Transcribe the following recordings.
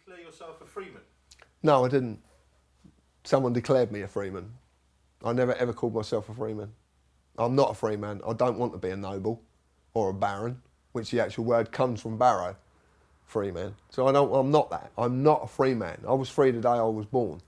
declare yourself a freeman? No, I didn't. Someone declared me a freeman. I never ever called myself a freeman. I'm not a freeman. I don't want to be a noble or a baron, which the actual word comes from barrow, freeman. So I'm not that. I'm not a free man. I was free the day I was born.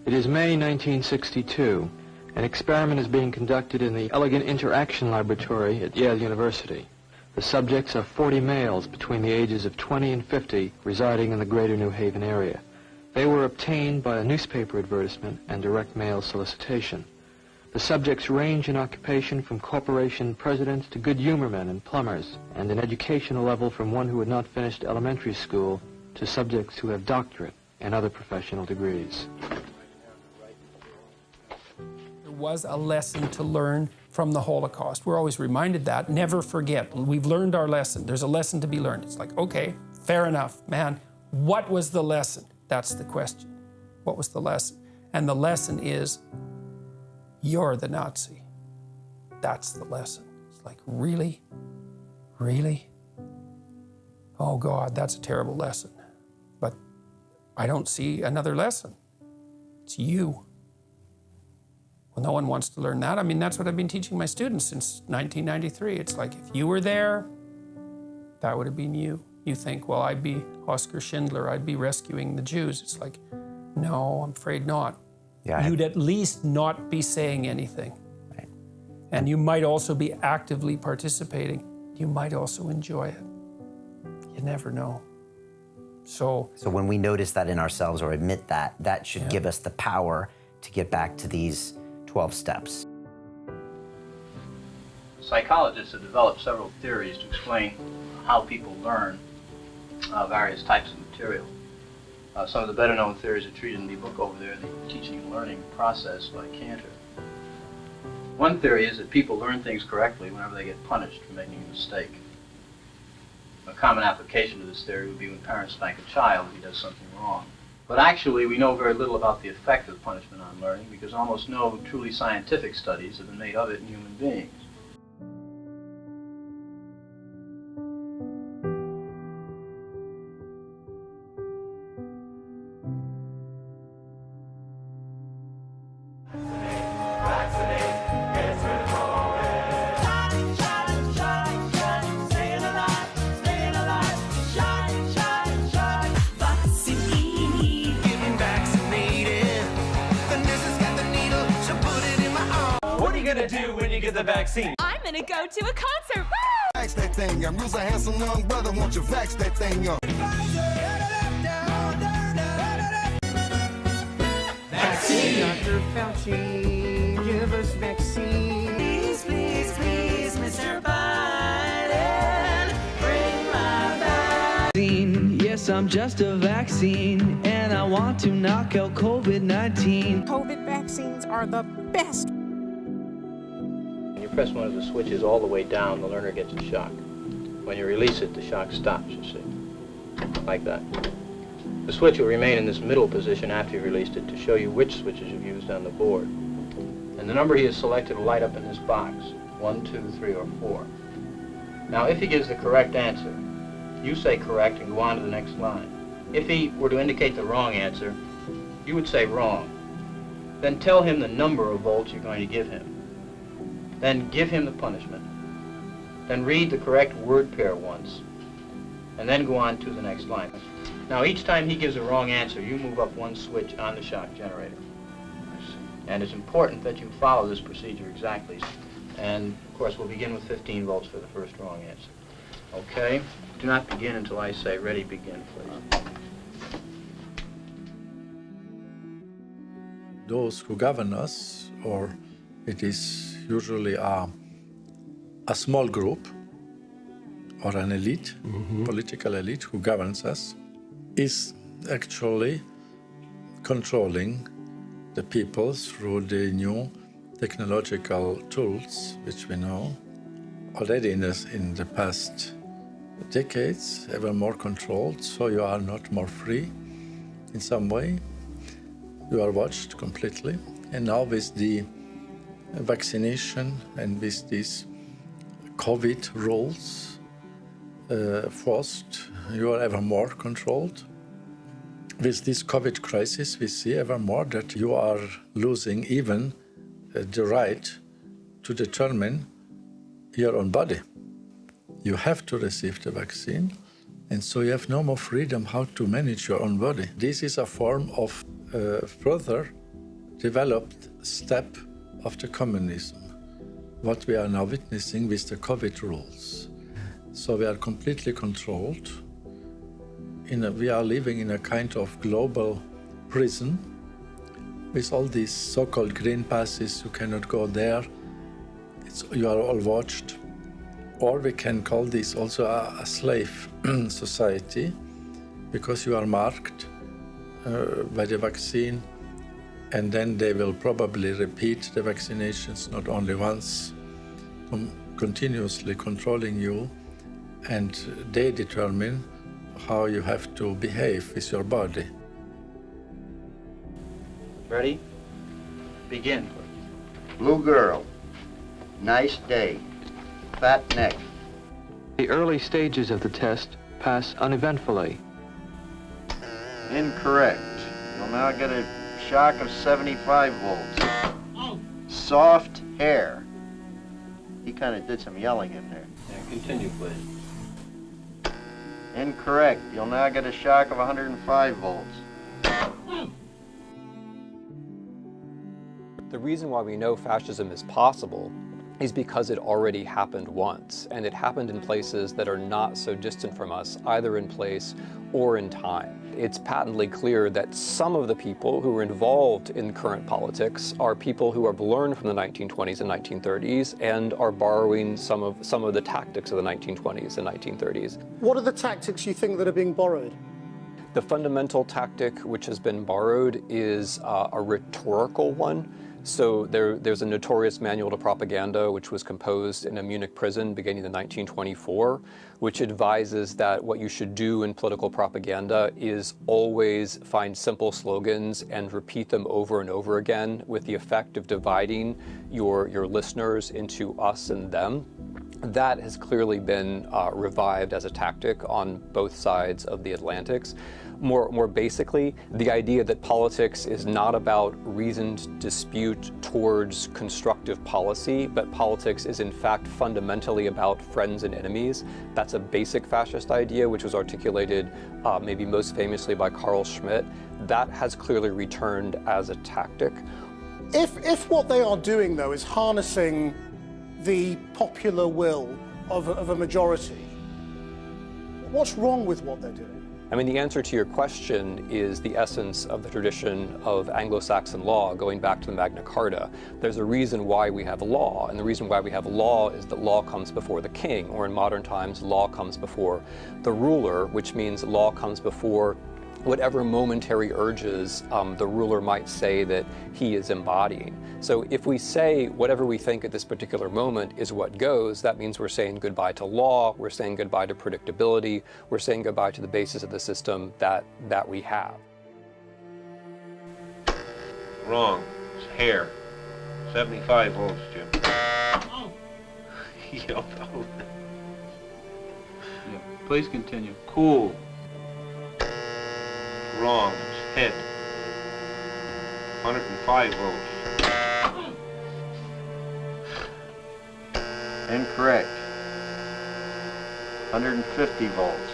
It is May 1962. An experiment is being conducted in the Elegant Interaction Laboratory at Yale University. The subjects are 40 males between the ages of 20 and 50 residing in the greater New Haven area. They were obtained by a newspaper advertisement and direct mail solicitation. The subjects range in occupation from corporation presidents to good humor men and plumbers, and in educational level from one who had not finished elementary school to subjects who have doctorate and other professional degrees. Was a lesson to learn from the Holocaust. We're always reminded that. Never forget. We've learned our lesson. There's a lesson to be learned. It's like, okay, fair enough, man. What was the lesson? That's the question. What was the lesson? And the lesson is, you're the Nazi. That's the lesson. It's like, really? Really? Oh God, that's a terrible lesson. But I don't see another lesson. It's you. Well, no one wants to learn that. I mean, that's what I've been teaching my students since 1993. It's like, if you were there, that would have been you. You think, well, I'd be Oskar Schindler, I'd be rescuing the Jews. It's like, no, I'm afraid not. Yeah, you'd at least not be saying anything. Right. And you might also be actively participating. You might also enjoy it. You never know. So when we notice that in ourselves or admit that, that should give us the power to get back to these 12 steps. Psychologists have developed several theories to explain how people learn various types of material. Some of the better known theories are treated in the book over there, the Teaching and Learning Process by Cantor. One theory is that people learn things correctly whenever they get punished for making a mistake. A common application to this theory would be when parents spank a child if he does something wrong. But actually, we know very little about the effect of punishment on learning because almost no truly scientific studies have been made of it in human beings. Gonna do when you get the vaccine? I'm gonna go to a concert. Woo! Vax that thing up. You's a handsome young brother. Won't you vax that thing up? Vaccine. Dr. Fauci, give us vaccine. Please, please, please, Mr. Biden, bring my vaccine. Yes, I'm just a vaccine, and I want to knock out COVID-19. COVID vaccines are the best. When you press one of the switches all the way down, the learner gets a shock. When you release it, the shock stops, you see, like that. The switch will remain in this middle position after you've released it to show you which switches you've used on the board. And the number he has selected will light up in this box, 1, 2, 3, or 4. Now, if he gives the correct answer, you say correct and go on to the next line. If he were to indicate the wrong answer, you would say wrong. Then tell him the number of volts you're going to give him. Then give him the punishment. Then read the correct word pair once, and then go on to the next line. Now, each time he gives a wrong answer, you move up one switch on the shock generator. And it's important that you follow this procedure exactly. And, of course, we'll begin with 15 volts for the first wrong answer. Okay? Do not begin until I say, ready, begin, please. Those who govern us, or it is usually a small group or an elite, political elite who governs us, is actually controlling the people through the new technological tools which we know, already in the past decades, ever more controlled, so you are not more free in some way. You are watched completely. And now with the vaccination and with these COVID rules forced, you are ever more controlled. With this COVID crisis, we see ever more that you are losing even the right to determine your own body. You have to receive the vaccine, and so you have no more freedom how to manage your own body. This is a form of further developed step of the communism, what we are now witnessing with the COVID rules. So we are completely controlled. We are living in a kind of global prison with all these so-called green passes. You cannot go there. You are all watched. Or we can call this also a slave society, because you are marked by the vaccine, and then they will probably repeat the vaccinations not only once, continuously controlling you, and they determine how you have to behave with your body. Ready? Begin. Blue girl, nice day, fat neck. The early stages of the test pass uneventfully. Incorrect. You'll now get a shock of 75 volts. Soft hair. He kind of did some yelling in there. Yeah, continue, please. Incorrect. You'll now get a shock of 105 volts. The reason why we know fascism is possible is because it already happened once, and it happened in places that are not so distant from us, either in place or in time. It's patently clear that some of the people who are involved in current politics are people who have learned from the 1920s and 1930s and are borrowing some of the tactics of the 1920s and 1930s. What are the tactics you think that are being borrowed? The fundamental tactic which has been borrowed is a rhetorical one. So there's a notorious manual to propaganda which was composed in a Munich prison beginning in 1924, which advises that what you should do in political propaganda is always find simple slogans and repeat them over and over again, with the effect of dividing your listeners into us and them. That has clearly been revived as a tactic on both sides of the Atlantics. More basically, the idea that politics is not about reasoned dispute towards constructive policy, but politics is in fact fundamentally about friends and enemies. That's a basic fascist idea, which was articulated maybe most famously by Carl Schmitt. That has clearly returned as a tactic. If what they are doing, though, is harnessing the popular will of a majority, what's wrong with what they're doing? I mean, the answer to your question is the essence of the tradition of Anglo-Saxon law, going back to the Magna Carta. There's a reason why we have law, and the reason why we have law is that law comes before the king, or in modern times, law comes before the ruler, which means law comes before whatever momentary urges the ruler might say that he is embodying. So if we say whatever we think at this particular moment is what goes, that means we're saying goodbye to law, we're saying goodbye to predictability, we're saying goodbye to the basis of the system that we have. Wrong. It's hair. 75 volts, Jim. Yeah, please continue. Cool. Wrong. It's head. 105 volts. Incorrect. 150 volts.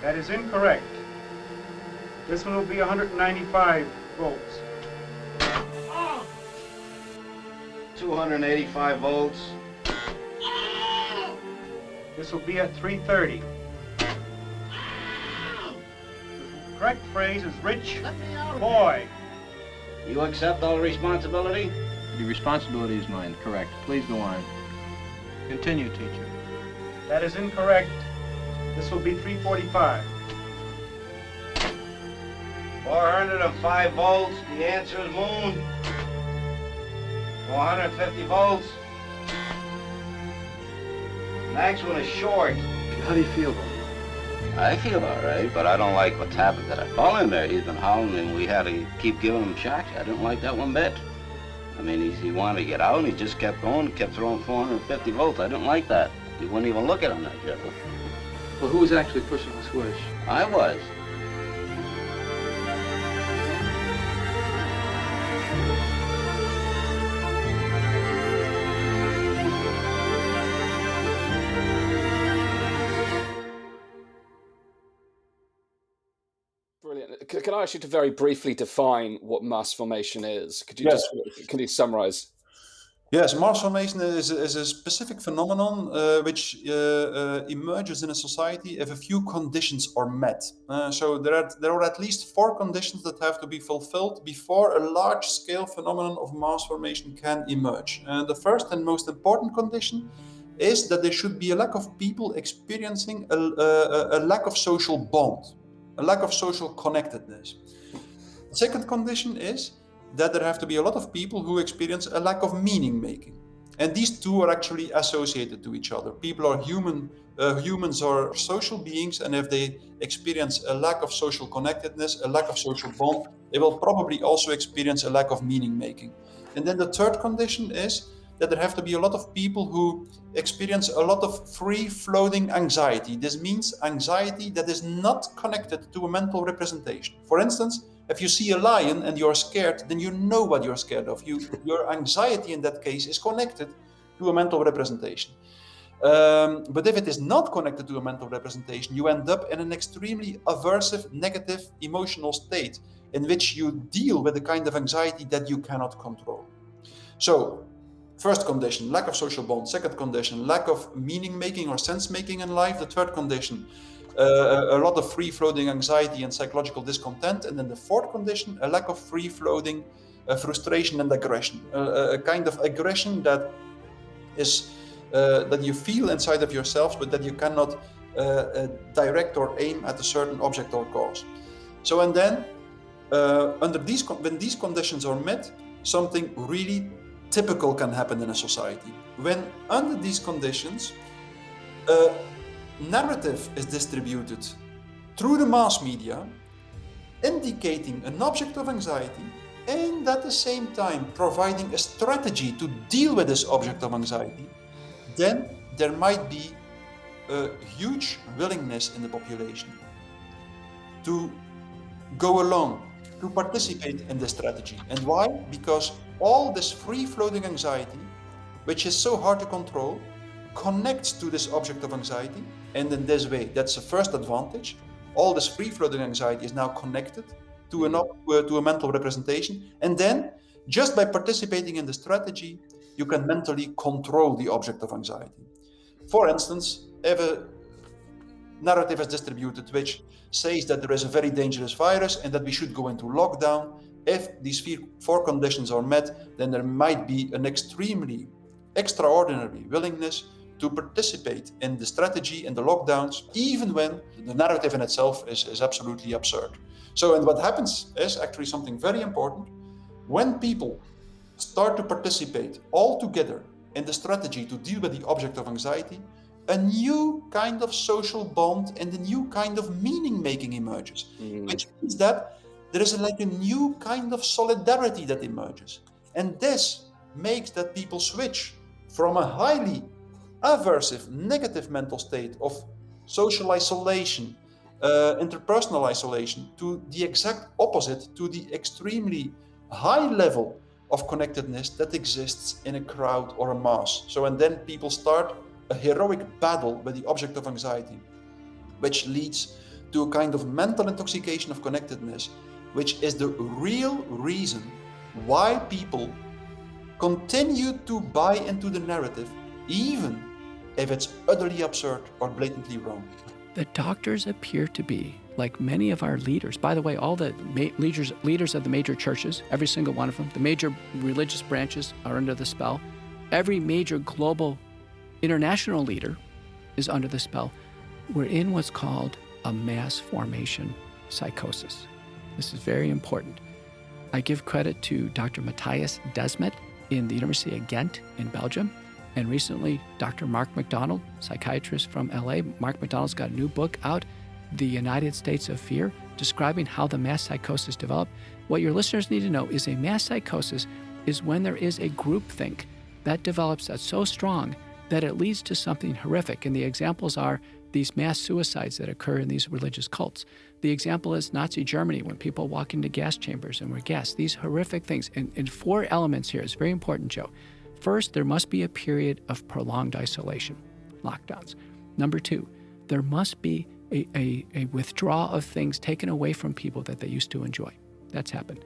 That is incorrect. This one will be 195 volts. 285 volts. This will be at 330. The correct phrase is rich boy. You accept all responsibility? The responsibility is mine, correct. Please go on. Continue, teacher. That is incorrect. This will be 345. 405 volts. The answer is moon. 450 volts. Next one is short. How do you feel about it? I feel all right, but I don't like what's happened to that fellow in there. He's been howling and we had to keep giving him shocks. I didn't like that one bit. I mean, he wanted to get out and he just kept going, kept throwing 450 volts. I didn't like that. He wouldn't even look at him, that gentleman. Well, who was actually pushing the switch? I was. Brilliant. Can I ask you to very briefly define what mass formation is? Could you Yes. can you summarize? Yes, mass formation is a specific phenomenon which emerges in a society if a few conditions are met. So there are at least 4 conditions that have to be fulfilled before a large-scale phenomenon of mass formation can emerge. The first and most important condition is that there should be a lack of people experiencing a lack of social bond, a lack of social connectedness. The second condition is that there have to be a lot of people who experience a lack of meaning making. And these two are actually associated to each other. People are humans are social beings, and if they experience a lack of social connectedness, a lack of social bond, they will probably also experience a lack of meaning making. And then the third condition is that there have to be a lot of people who experience a lot of free-floating anxiety. This means anxiety that is not connected to a mental representation. For instance, if you see a lion and you're scared, then you know what you're scared of. Your anxiety in that case is connected to a mental representation. But if it is not connected to a mental representation, you end up in an extremely aversive, negative emotional state in which you deal with the kind of anxiety that you cannot control. So, first condition, lack of social bond. Second condition, lack of meaning making or sense making in life. The third condition, a lot of free-floating anxiety and psychological discontent. And then the fourth condition, a lack of free-floating frustration and aggression. A kind of aggression that is that you feel inside of yourselves, but that you cannot direct or aim at a certain object or cause. So, and then when these conditions are met, something really typical can happen in a society. When under these conditions, narrative is distributed through the mass media, indicating an object of anxiety, and at the same time providing a strategy to deal with this object of anxiety, then there might be a huge willingness in the population to go along, to participate in this strategy. And why? Because all this free-floating anxiety, which is so hard to control, connects to this object of anxiety, and in this way, that's the first advantage. All this free-floating anxiety is now connected to a mental representation, and then, just by participating in the strategy, you can mentally control the object of anxiety. For instance, if a narrative is distributed which says that there is a very dangerous virus and that we should go into lockdown, if these 4 conditions are met, then there might be an extremely extraordinary willingness to participate in the strategy and the lockdowns, even when the narrative in itself is absolutely absurd. So, and what happens is actually something very important. When people start to participate all together in the strategy to deal with the object of anxiety, a new kind of social bond and a new kind of meaning-making emerges, which means that there is like a new kind of solidarity that emerges. And this makes that people switch from a highly aversive, negative mental state of social isolation, interpersonal isolation, to the exact opposite, to the extremely high level of connectedness that exists in a crowd or a mass. So, and then people start a heroic battle with the object of anxiety, which leads to a kind of mental intoxication of connectedness, which is the real reason why people continue to buy into the narrative, even if it's utterly absurd or blatantly wrong. The doctors appear to be, like many of our leaders, by the way, all the leaders of the major churches, every single one of them, the major religious branches are under the spell. Every major global international leader is under the spell. We're in what's called a mass formation psychosis. This is very important. I give credit to Dr. Matthias Desmet in the University of Ghent in Belgium. And recently, Dr. Mark McDonald, psychiatrist from LA, Mark McDonald's got a new book out, The United States of Fear, describing how the mass psychosis developed. What your listeners need to know is a mass psychosis is when there is a groupthink that develops that's so strong that it leads to something horrific. And the examples are these mass suicides that occur in these religious cults. The example is Nazi Germany, when people walk into gas chambers and were gassed. These horrific things. And 4 elements here. It's very important, Joe. First, there must be a period of prolonged isolation, lockdowns. Number 2, there must be a withdrawal of things taken away from people that they used to enjoy. That's happened.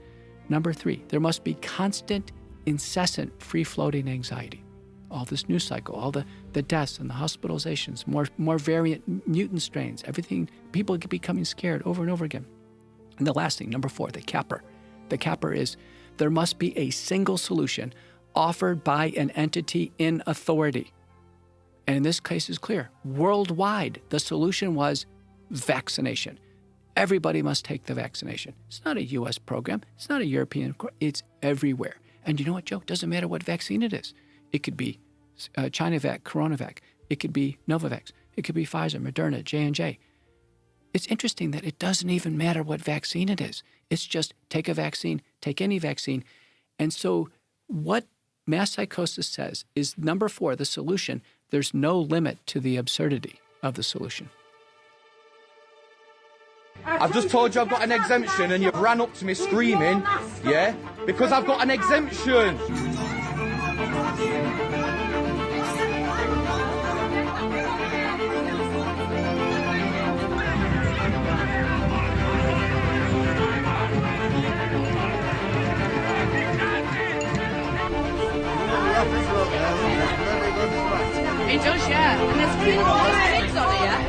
Number 3, there must be constant, incessant, free-floating anxiety. All this news cycle, all the deaths and the hospitalizations, more variant mutant strains, everything, people becoming scared over and over again. And the last thing, number 4, the capper. The capper is there must be a single solution offered by an entity in authority. And in this case is clear. Worldwide, the solution was vaccination. Everybody must take the vaccination. It's not a U.S. program. It's not a European. It's everywhere. And you know what, Joe? It doesn't matter what vaccine it is. It could be China-Vac, Coronavac. It could be Novavax. It could be Pfizer, Moderna, J&J. It's interesting that it doesn't even matter what vaccine it is. It's just take a vaccine, take any vaccine. And so what mass psychosis says is, number 4, the solution, there's no limit to the absurdity of the solution. I've just told you I've got an exemption and you've ran up to me screaming, yeah? Because I've got an exemption! It does, yeah. And there's a lot of things on here.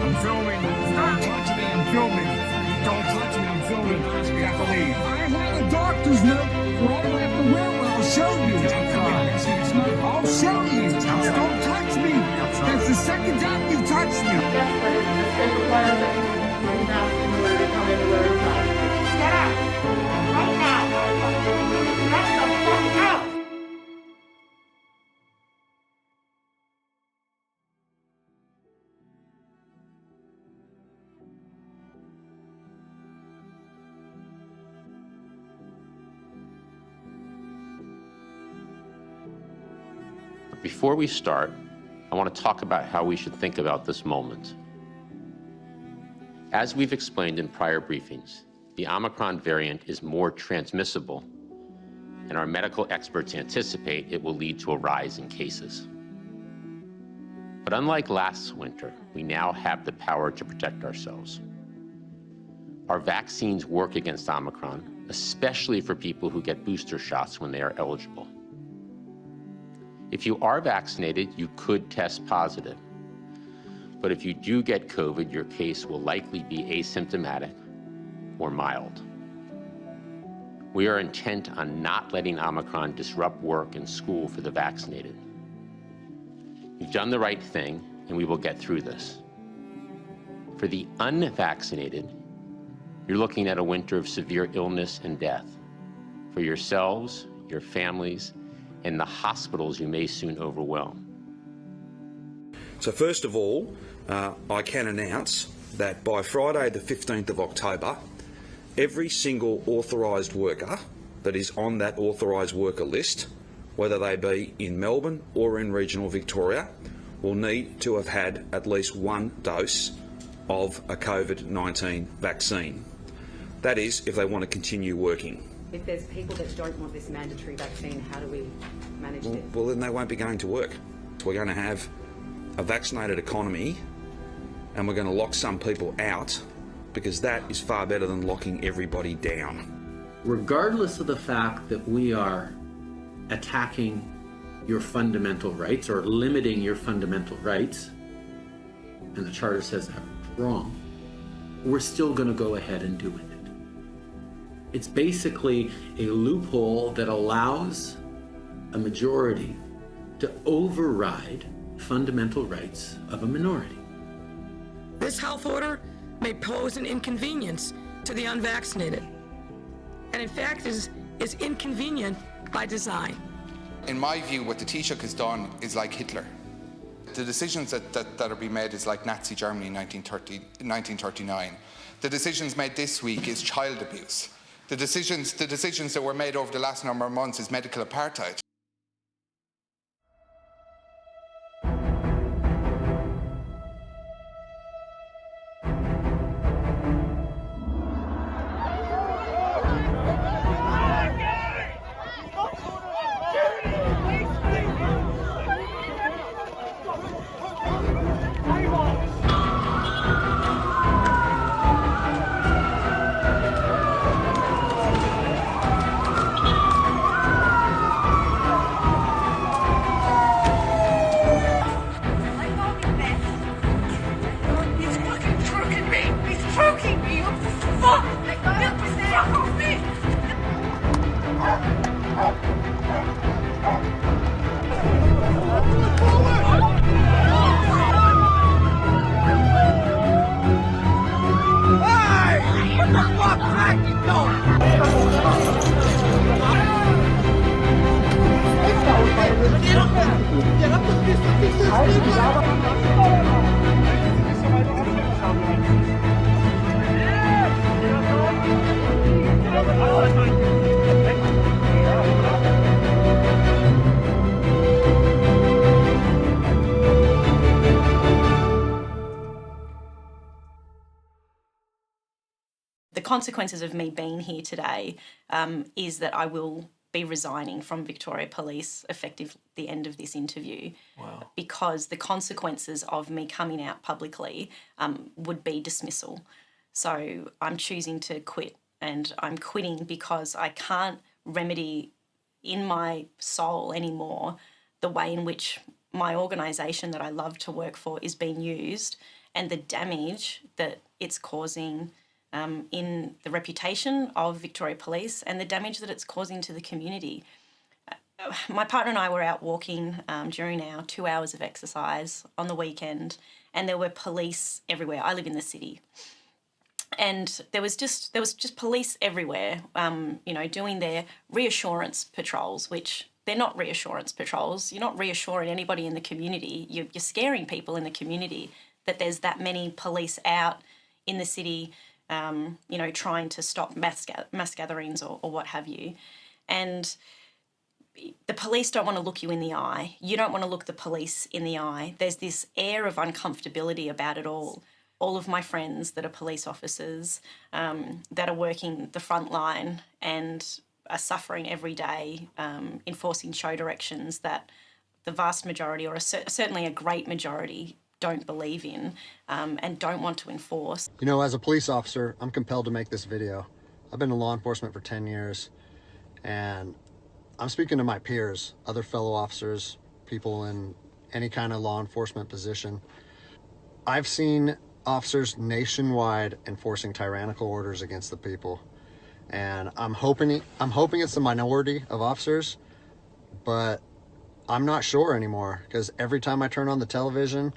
I'm filming. Don't touch me, I'm filming. Don't touch me, I'm filming. You have to leave. I have a doctor's note for all I have to wear. I'll show you. I'll show you. Don't touch me. That's the second time you touched me. Get out. Right now. Get the fuck out. Before we start, I want to talk about how we should think about this moment. As we've explained in prior briefings, the Omicron variant is more transmissible, and our medical experts anticipate it will lead to a rise in cases. But unlike last winter, we now have the power to protect ourselves. Our vaccines work against Omicron, especially for people who get booster shots when they are eligible. If you are vaccinated, you could test positive. But if you do get COVID, your case will likely be asymptomatic or mild. We are intent on not letting Omicron disrupt work and school for the vaccinated. We've done the right thing, and we will get through this. For the unvaccinated, you're looking at a winter of severe illness and death. For yourselves, your families, and the hospitals you may soon overwhelm. So first of all, I can announce that by Friday the 15th of October, every single authorised worker that is on that authorised worker list, whether they be in Melbourne or in regional Victoria, will need to have had at least 1 dose of a COVID-19 vaccine. That is, if they want to continue working. If there's people that don't want this mandatory vaccine, how do we manage this? Well, then they won't be going to work. We're going to have a vaccinated economy and we're going to lock some people out, because that is far better than locking everybody down. Regardless of the fact that we are attacking your fundamental rights or limiting your fundamental rights, and the Charter says that's wrong, we're still going to go ahead and do it. It's basically a loophole that allows a majority to override fundamental rights of a minority. This health order may pose an inconvenience to the unvaccinated, and in fact is inconvenient by design. In my view, what the Taoiseach has done is like Hitler. The decisions that are being made is like Nazi Germany in 1939. The decisions made this week is child abuse. The decisions that were made over the last number of months is medical apartheid. The consequences of me being here today is that I will be resigning from Victoria Police effective the end of this interview. Wow. Because the consequences of me coming out publicly would be dismissal. So I'm choosing to quit, and I'm quitting because I can't remedy in my soul anymore the way in which my organisation that I love to work for is being used, and the damage that it's causing in the reputation of Victoria Police and the damage that it's causing to the community. My partner and I were out walking during our 2 hours of exercise on the weekend, and there were police everywhere. I live in the city. And there was just police everywhere, doing their reassurance patrols, which they're not reassurance patrols. You're not reassuring anybody in the community. You're scaring people in the community that there's that many police out in the city, trying to stop mass gatherings or what have you. And the police don't want to look you in the eye. You don't want to look the police in the eye. There's this air of uncomfortability about it all. All of my friends that are police officers, that are working the front line and are suffering every day, enforcing show directions that the vast majority, or certainly a great majority, don't believe in and don't want to enforce. You know, as a police officer, I'm compelled to make this video. I've been in law enforcement for 10 years, and I'm speaking to my peers, other fellow officers, people in any kind of law enforcement position. I've seen officers nationwide enforcing tyrannical orders against the people, and I'm hoping it's the minority of officers, but I'm not sure anymore, because every time I turn on the television,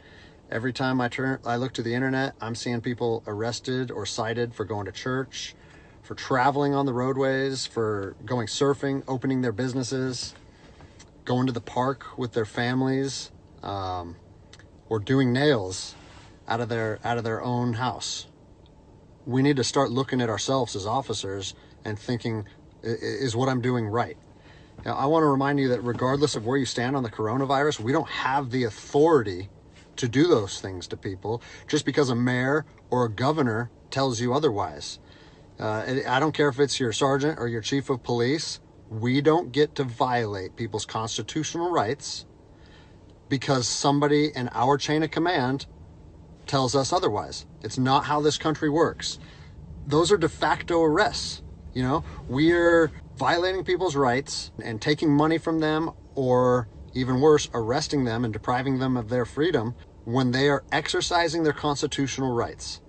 every time I look to the internet, I'm seeing people arrested or cited for going to church, for traveling on the roadways, for going surfing, opening their businesses, going to the park with their families, or doing nails out of their own house. We need to start looking at ourselves as officers and thinking, is what I'm doing right? Now, I want to remind you that regardless of where you stand on the coronavirus, we don't have the authority to do those things to people just because a mayor or a governor tells you otherwise. I don't care if it's your sergeant or your chief of police. We don't get to violate people's constitutional rights because somebody in our chain of command tells us otherwise. It's not how this country works. Those are de facto arrests. We're violating people's rights and taking money from them, or even worse, arresting them and depriving them of their freedom when they are exercising their constitutional rights.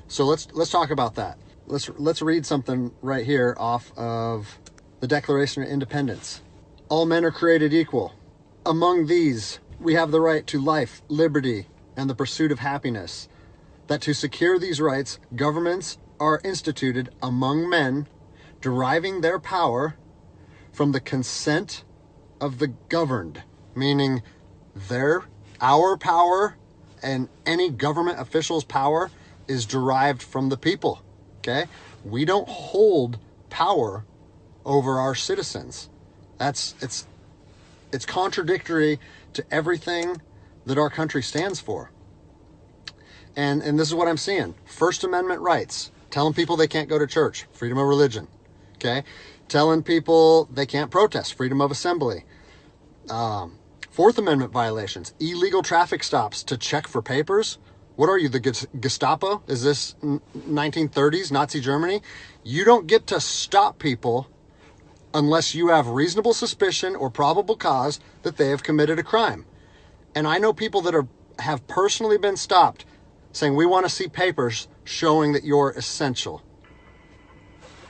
So let's talk about that. Let's read something right here off of the Declaration of Independence. All men are created equal. Among these, we have the right to life, liberty, and the pursuit of happiness. that to secure these rights, governments are instituted among men, deriving their power from the consent of the governed, meaning our power and any government official's power is derived from the people, okay? We don't hold power over our citizens. It's contradictory to everything that our country stands for. And this is what I'm seeing. First Amendment rights, telling people they can't go to church, freedom of religion, okay? Telling people they can't protest, freedom of assembly. Fourth Amendment violations, illegal traffic stops to check for papers. What are you, the Gestapo? Is this 1930s Nazi Germany? You don't get to stop people unless you have reasonable suspicion or probable cause that they have committed a crime. And I know people that have personally been stopped saying, we want to see papers showing that you're essential.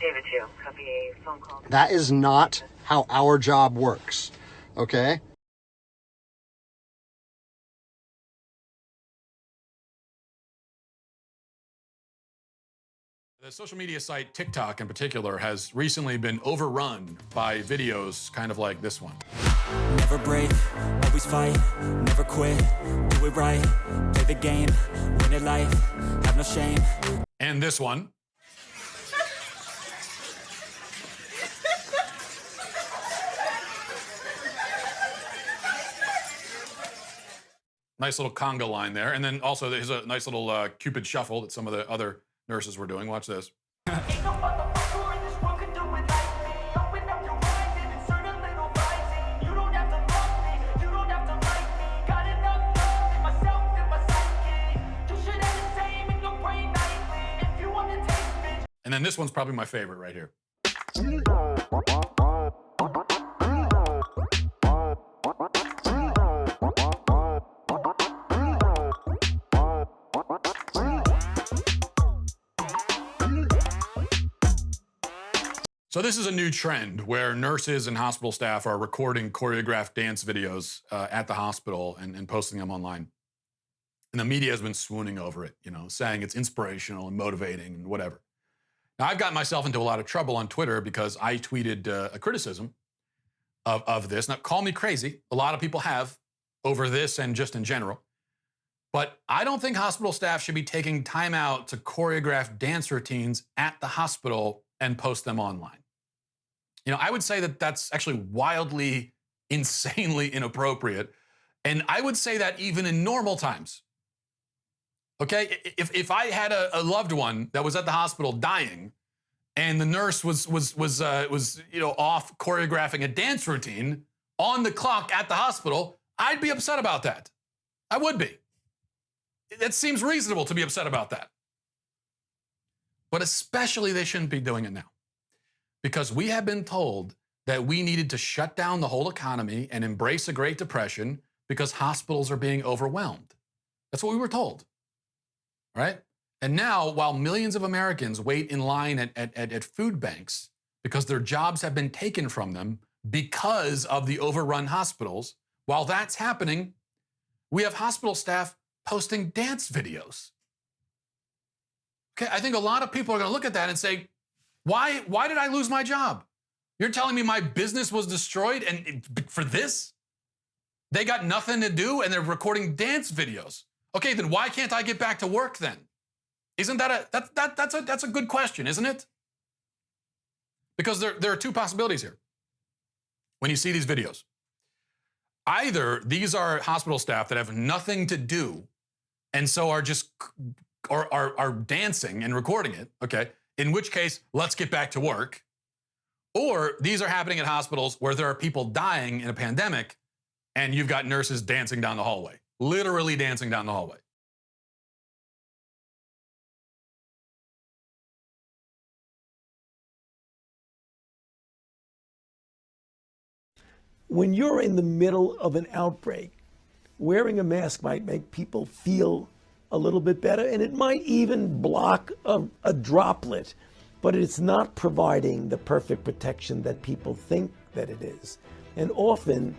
David 2, copy a phone call. That is not how our job works, okay? The social media site TikTok in particular has recently been overrun by videos kind of like this one. Never break, always fight, never quit, do it right, play the game, win it life, have no shame. And this one. Nice little conga line there. And then also there's a nice little Cupid shuffle that some of the other nurses were doing. Watch this. And then this one's probably my favorite right here. So this is a new trend where nurses and hospital staff are recording choreographed dance videos at the hospital and posting them online. And the media has been swooning over it, you know, saying it's inspirational and motivating and whatever. Now, I've gotten myself into a lot of trouble on Twitter because I tweeted a criticism of this. Now, call me crazy. A lot of people have over this and just in general. But I don't think hospital staff should be taking time out to choreograph dance routines at the hospital and post them online. You know, I would say that that's actually wildly, insanely inappropriate. And I would say that even in normal times. Okay, if I had a loved one that was at the hospital dying, and the nurse was you know, off choreographing a dance routine on the clock at the hospital, I'd be upset about that. I would be. It seems reasonable to be upset about that. But especially they shouldn't be doing it now, because we have been told that we needed to shut down the whole economy and embrace a Great Depression because hospitals are being overwhelmed. That's what we were told. Right? And now, while millions of Americans wait in line at food banks because their jobs have been taken from them because of the overrun hospitals, while that's happening, we have hospital staff posting dance videos. Okay, I think a lot of people are going to look at that and say, why did I lose my job? You're telling me my business was destroyed and for this? They got nothing to do and they're recording dance videos. Okay, then why can't I get back to work then? Isn't that that's a good question, isn't it? Because there are two possibilities here. When you see these videos, either these are hospital staff that have nothing to do and so are just are dancing and recording it, okay? In which case, let's get back to work. Or these are happening at hospitals where there are people dying in a pandemic and you've got nurses dancing down the hallway. Literally dancing down the hallway. When you're in the middle of an outbreak, wearing a mask might make people feel a little bit better, and it might even block a droplet, but it's not providing the perfect protection that people think that it is. And often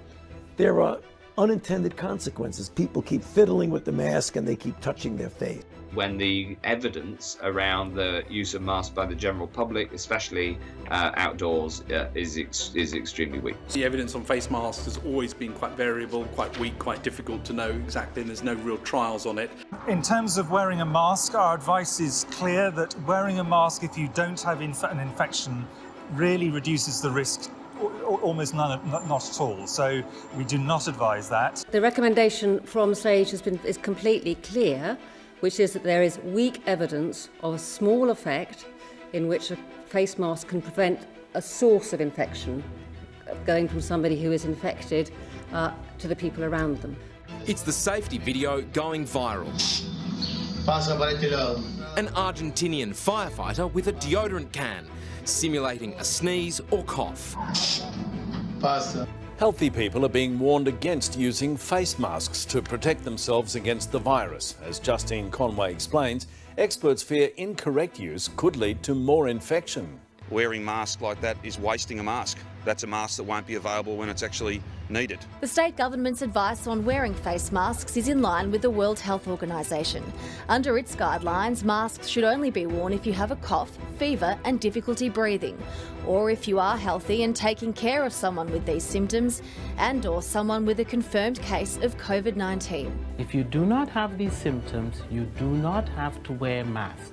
there are unintended consequences. People keep fiddling with the mask and they keep touching their face. when the evidence around the use of masks by the general public, especially outdoors, is extremely weak. The evidence on face masks has always been quite variable, quite weak, quite difficult to know exactly, and there's no real trials on it. In terms of wearing a mask, our advice is clear that wearing a mask if you don't have an infection really reduces the risk almost not at all. So we do not advise that. The recommendation from SAGE is completely clear, which is that there is weak evidence of a small effect in which a face mask can prevent a source of infection going from somebody who is infected to the people around them. It's the safety video going viral. An Argentinian firefighter with a deodorant can, simulating a sneeze or cough. Healthy people are being warned against using face masks to protect themselves against the virus. As Justine Conway explains, experts fear incorrect use could lead to more infection. Wearing masks like that is wasting a mask. That's a mask that won't be available when it's actually needed. The state government's advice on wearing face masks is in line with the World Health Organization. Under its guidelines, masks should only be worn if you have a cough, fever and difficulty breathing, or if you are healthy and taking care of someone with these symptoms, and/or someone with a confirmed case of COVID-19. If you do not have these symptoms, you do not have to wear masks.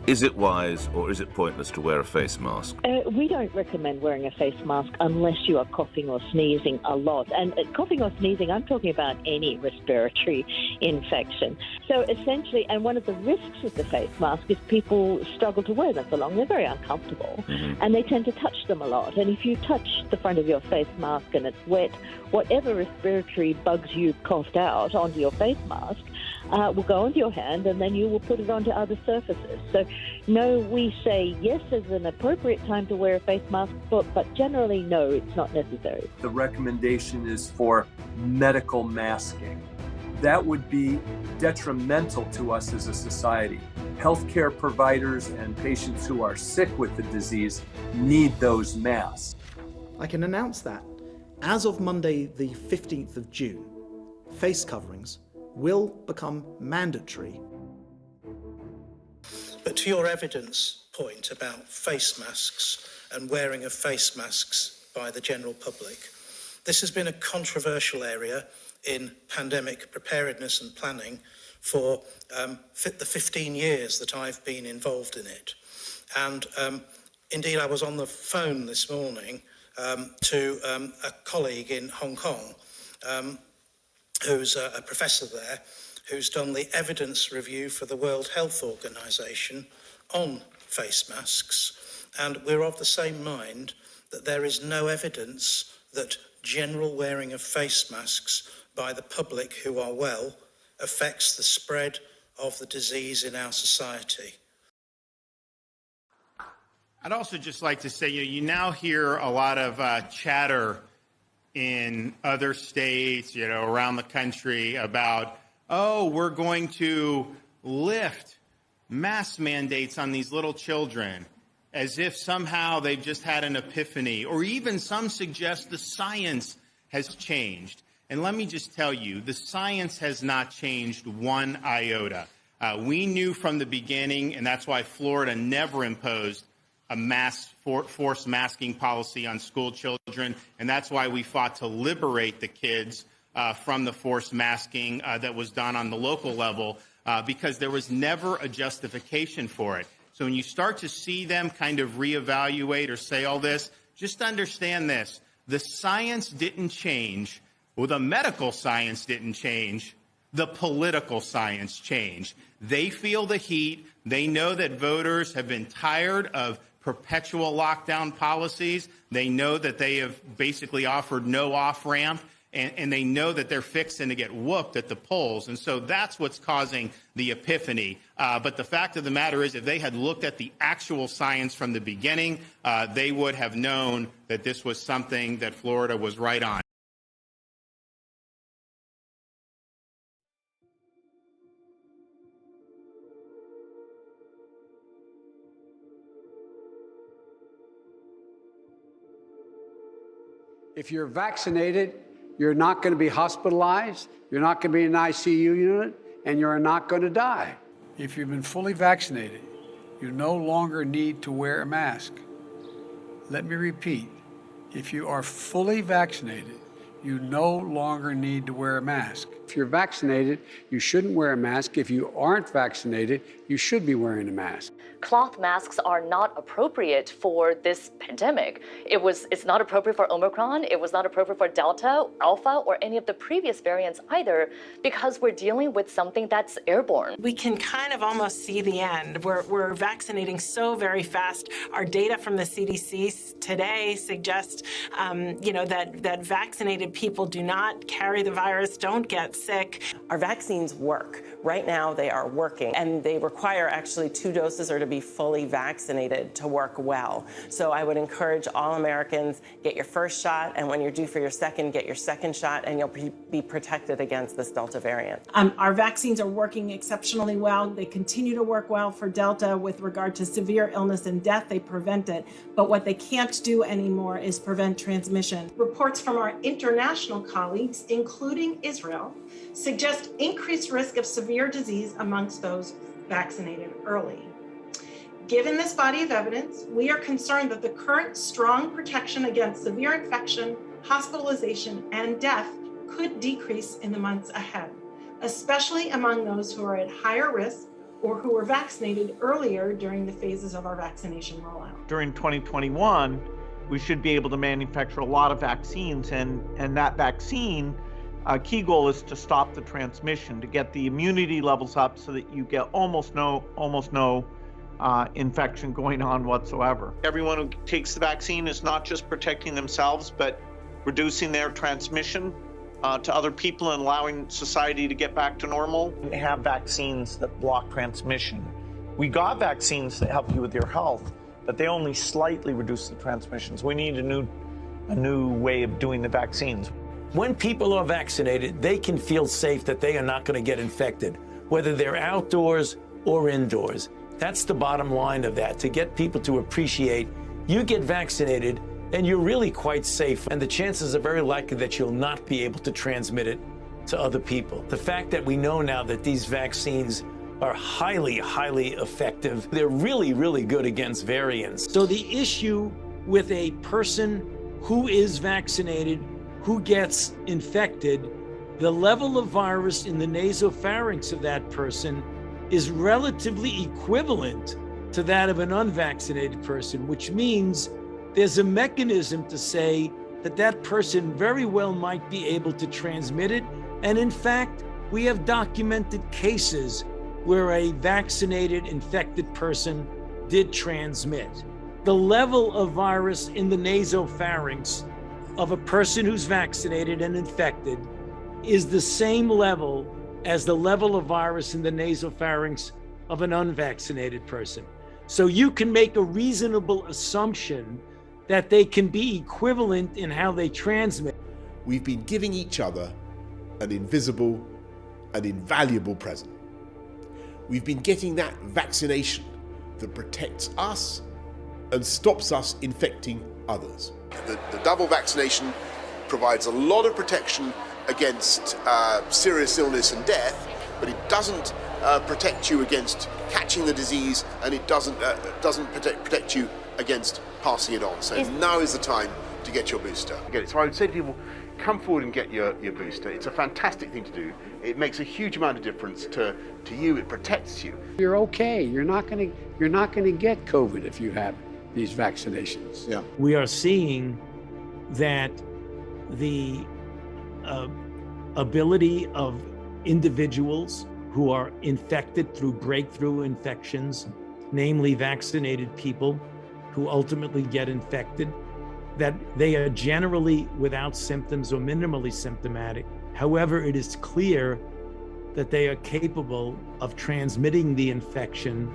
Is it wise or is it pointless to wear a face mask? We don't recommend wearing a face mask unless you are coughing or sneezing a lot. And coughing or sneezing, I'm talking about any respiratory infection. So essentially, and one of the risks of the face mask is people struggle to wear them for long. They're very uncomfortable and they tend to touch them a lot. And if you touch the front of your face mask and it's wet, whatever respiratory bugs you've coughed out onto your face mask will go onto your hand, and then you will put it onto other surfaces. So, no, we say yes, there's an appropriate time to wear a face mask, but generally, no, it's not necessary. The recommendation is for medical masking. That would be detrimental to us as a society. Healthcare providers and patients who are sick with the disease need those masks. I can announce that as of Monday, the 15th of June, face coverings will become mandatory. But to your evidence point about face masks and wearing of face masks by the general public, this has been a controversial area in pandemic preparedness and planning for the 15 years that I've been involved in it. And indeed, I was on the phone this morning to a colleague in Hong Kong who's a professor there, who's done the evidence review for the World Health Organization on face masks. And we're of the same mind that there is no evidence that general wearing of face masks by the public who are well affects the spread of the disease in our society. I'd also just like to say, you now hear a lot of chatter in other states, around the country about, oh, we're going to lift mask mandates on these little children, as if somehow they've just had an epiphany, or even some suggest the science has changed. And let me just tell you, the science has not changed one iota. We knew from the beginning, and that's why Florida never imposed a forced masking policy on school children, and that's why we fought to liberate the kids from the forced masking that was done on the local level, because there was never a justification for it. So when you start to see them kind of reevaluate or say all this, just understand this. The science didn't change. Well, the medical science didn't change. The political science changed. They feel the heat. They know that voters have been tired of perpetual lockdown policies. They know that they have basically offered no off-ramp, and they know that they're fixing to get whooped at the polls. And so that's what's causing the epiphany. But the fact of the matter is, if they had looked at the actual science from the beginning, they would have known that this was something that Florida was right on. If you're vaccinated, you're not going to be hospitalized, you're not going to be in an ICU unit, and you're not going to die. If you've been fully vaccinated, you no longer need to wear a mask. Let me repeat, if you are fully vaccinated, you no longer need to wear a mask. If you're vaccinated, you shouldn't wear a mask. If you aren't vaccinated, you should be wearing a mask. Cloth masks are not appropriate for this pandemic. It's not appropriate for Omicron. It was not appropriate for Delta, Alpha, or any of the previous variants either, because we're dealing with something that's airborne. We can kind of almost see the end. We're vaccinating so very fast. Our data from the CDC today suggests, that vaccinated people do not carry the virus, don't get sick. Our vaccines work. Right now they are working, and they require actually 2 doses or to be fully vaccinated to work well. So I would encourage all Americans, get your first shot, and when you're due for your second, get your second shot, and you'll be protected against this Delta variant. Our vaccines are working exceptionally well. They continue to work well for Delta with regard to severe illness and death. They prevent it. But what they can't do anymore is prevent transmission. Reports from our international colleagues, including Israel, suggest increased risk of severe disease amongst those vaccinated early. Given this body of evidence, we are concerned that the current strong protection against severe infection, hospitalization, and death could decrease in the months ahead, especially among those who are at higher risk or who were vaccinated earlier during the phases of our vaccination rollout. During 2021, we should be able to manufacture a lot of vaccines, and that vaccine, key goal is to stop the transmission, to get the immunity levels up so that you get almost no infection going on whatsoever. Everyone who takes the vaccine is not just protecting themselves, but reducing their transmission to other people and allowing society to get back to normal. We have vaccines that block transmission. We got vaccines that help you with your health, but they only slightly reduce the transmissions. We need a new way of doing the vaccines. When people are vaccinated, they can feel safe that they are not going to get infected, whether they're outdoors or indoors. That's the bottom line of that, to get people to appreciate you get vaccinated and you're really quite safe, and the chances are very likely that you'll not be able to transmit it to other people. The fact that we know now that these vaccines are highly, highly effective, they're really, really good against variants. So the issue with a person who is vaccinated, who gets infected, the level of virus in the nasopharynx of that person is relatively equivalent to that of an unvaccinated person, which means there's a mechanism to say that that person very well might be able to transmit it. And in fact, we have documented cases where a vaccinated infected person did transmit. The level of virus in the nasopharynx of a person who's vaccinated and infected is the same level as the level of virus in the nasopharynx of an unvaccinated person. So you can make a reasonable assumption that they can be equivalent in how they transmit. We've been giving each other an invisible and invaluable present. We've been getting that vaccination that protects us and stops us infecting others. The double vaccination provides a lot of protection against serious illness and death, but it doesn't protect you against catching the disease, and it doesn't protect you against passing it on. So now is the time to get your booster. So I would say to people, come forward and get your booster. It's a fantastic thing to do. It makes a huge amount of difference to you. It protects you. You're okay. You're not going to get COVID if you have these vaccinations. Yeah. We are seeing that the ability of individuals who are infected through breakthrough infections, namely vaccinated people who ultimately get infected, that they are generally without symptoms or minimally symptomatic. However, it is clear that they are capable of transmitting the infection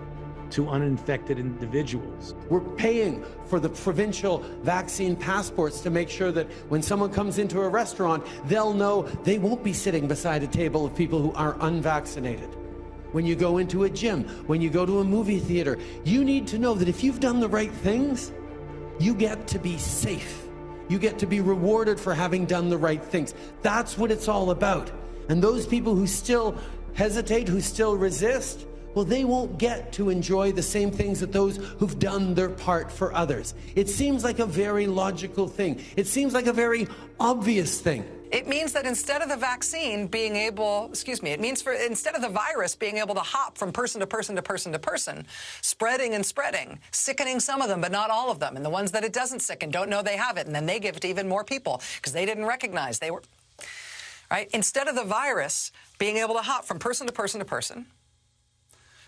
to uninfected individuals. We're paying for the provincial vaccine passports to make sure that when someone comes into a restaurant, they'll know they won't be sitting beside a table of people who are unvaccinated. When you go into a gym, when you go to a movie theater, you need to know that if you've done the right things, you get to be safe. You get to be rewarded for having done the right things. That's what it's all about. And those people who still hesitate, who still resist, well, they won't get to enjoy the same things that those who've done their part for others. It seems like a very logical thing. It seems like a very obvious thing. It means that instead of the vaccine being able, instead of the virus being able to hop from person to person to person to person, spreading and spreading, sickening some of them, but not all of them, and the ones that it doesn't sicken don't know they have it, and then they give it to even more people because they didn't recognize they were, right? Instead of the virus being able to hop from person to person to person,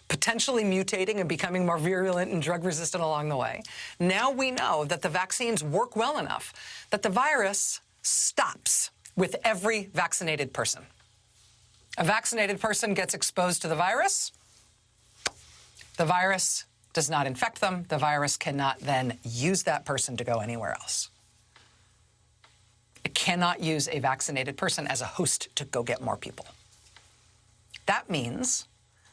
potentially mutating and becoming more virulent and drug-resistant along the way, now we know that the vaccines work well enough that the virus stops with every vaccinated person. A vaccinated person gets exposed to the virus does not infect them. The virus cannot then use that person to go anywhere else. It cannot use a vaccinated person as a host to go get more people. That means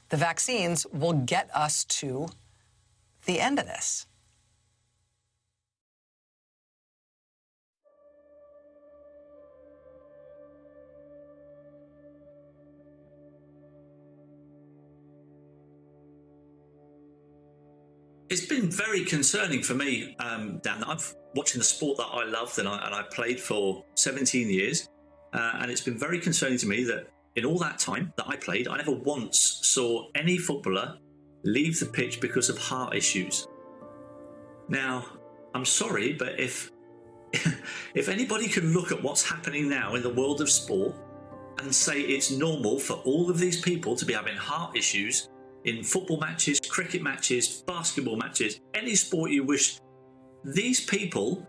the vaccines will get us to the end of this. It's been very concerning for me, Dan, that I'm watching the sport that I loved and I played for 17 years. And it's been very concerning to me that in all that time that I played, I never once saw any footballer leave the pitch because of heart issues. Now, I'm sorry, but if anybody can look at what's happening now in the world of sport and say it's normal for all of these people to be having heart issues in football matches, cricket matches, basketball matches, any sport you wish, these people,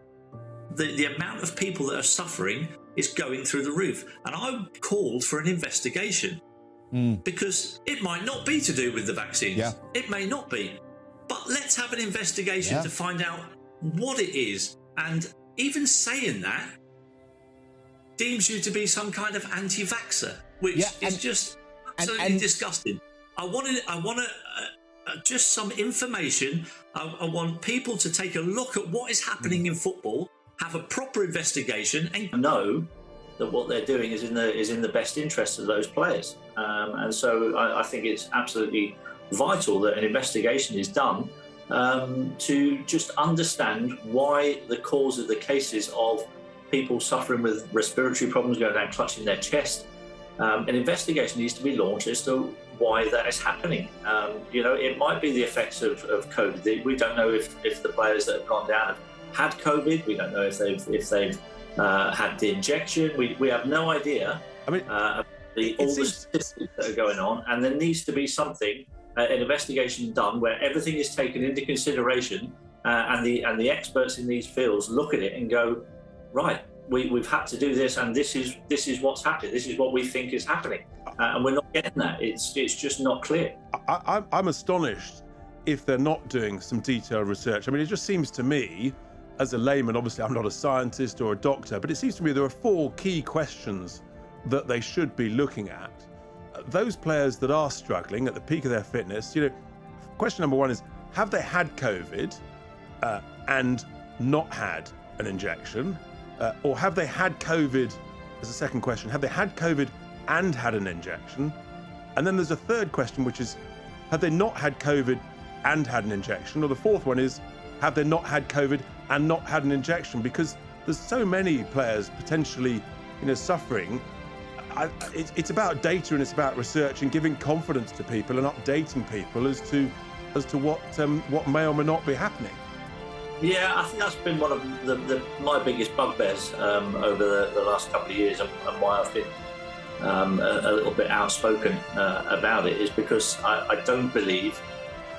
the amount of people that are suffering is going through the roof. And I called for an investigation because it might not be to do with the vaccines. Yeah. It may not be. But let's have an investigation to find out what it is. And even saying that deems you to be some kind of anti-vaxxer, which is just absolutely disgusting. I want just some information. I want people to take a look at what is happening in football, have a proper investigation, and know that what they're doing is in the best interest of those players. And so I think it's absolutely vital that an investigation is done to just understand why the cause of the cases of people suffering with respiratory problems going down, clutching their chest. An investigation needs to be launched as to why that is happening. It might be the effects of COVID. We don't know if the players that have gone down have had COVID. We don't know if they've had the injection. We have no idea. I mean, all the statistics that are going on, and there needs to be something, an investigation done where everything is taken into consideration, and the experts in these fields look at it and go, right, we've had to do this, and this is what's happening. This is what we think is happening, and we're not getting that. It's just not clear. I'm astonished if they're not doing some detailed research. I mean, it just seems to me, as a layman, obviously I'm not a scientist or a doctor, but it seems to me there are 4 key questions that they should be looking at. Those players that are struggling at the peak of their fitness, question number 1 is, have they had COVID and not had an injection? Or have they had COVID, as a second question, have they had COVID and had an injection? And then there's a third question, which is, have they not had COVID and had an injection? Or the fourth one is, have they not had COVID and not had an injection? Because there's so many players potentially, suffering. It's about data and it's about research and giving confidence to people and updating people as to what may or may not be happening. Yeah, I think that's been one of my biggest bugbears over the last couple of years, and why I've been a little bit outspoken about it, is because I don't believe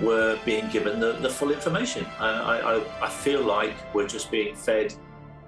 we're being given the full information. I feel like we're just being fed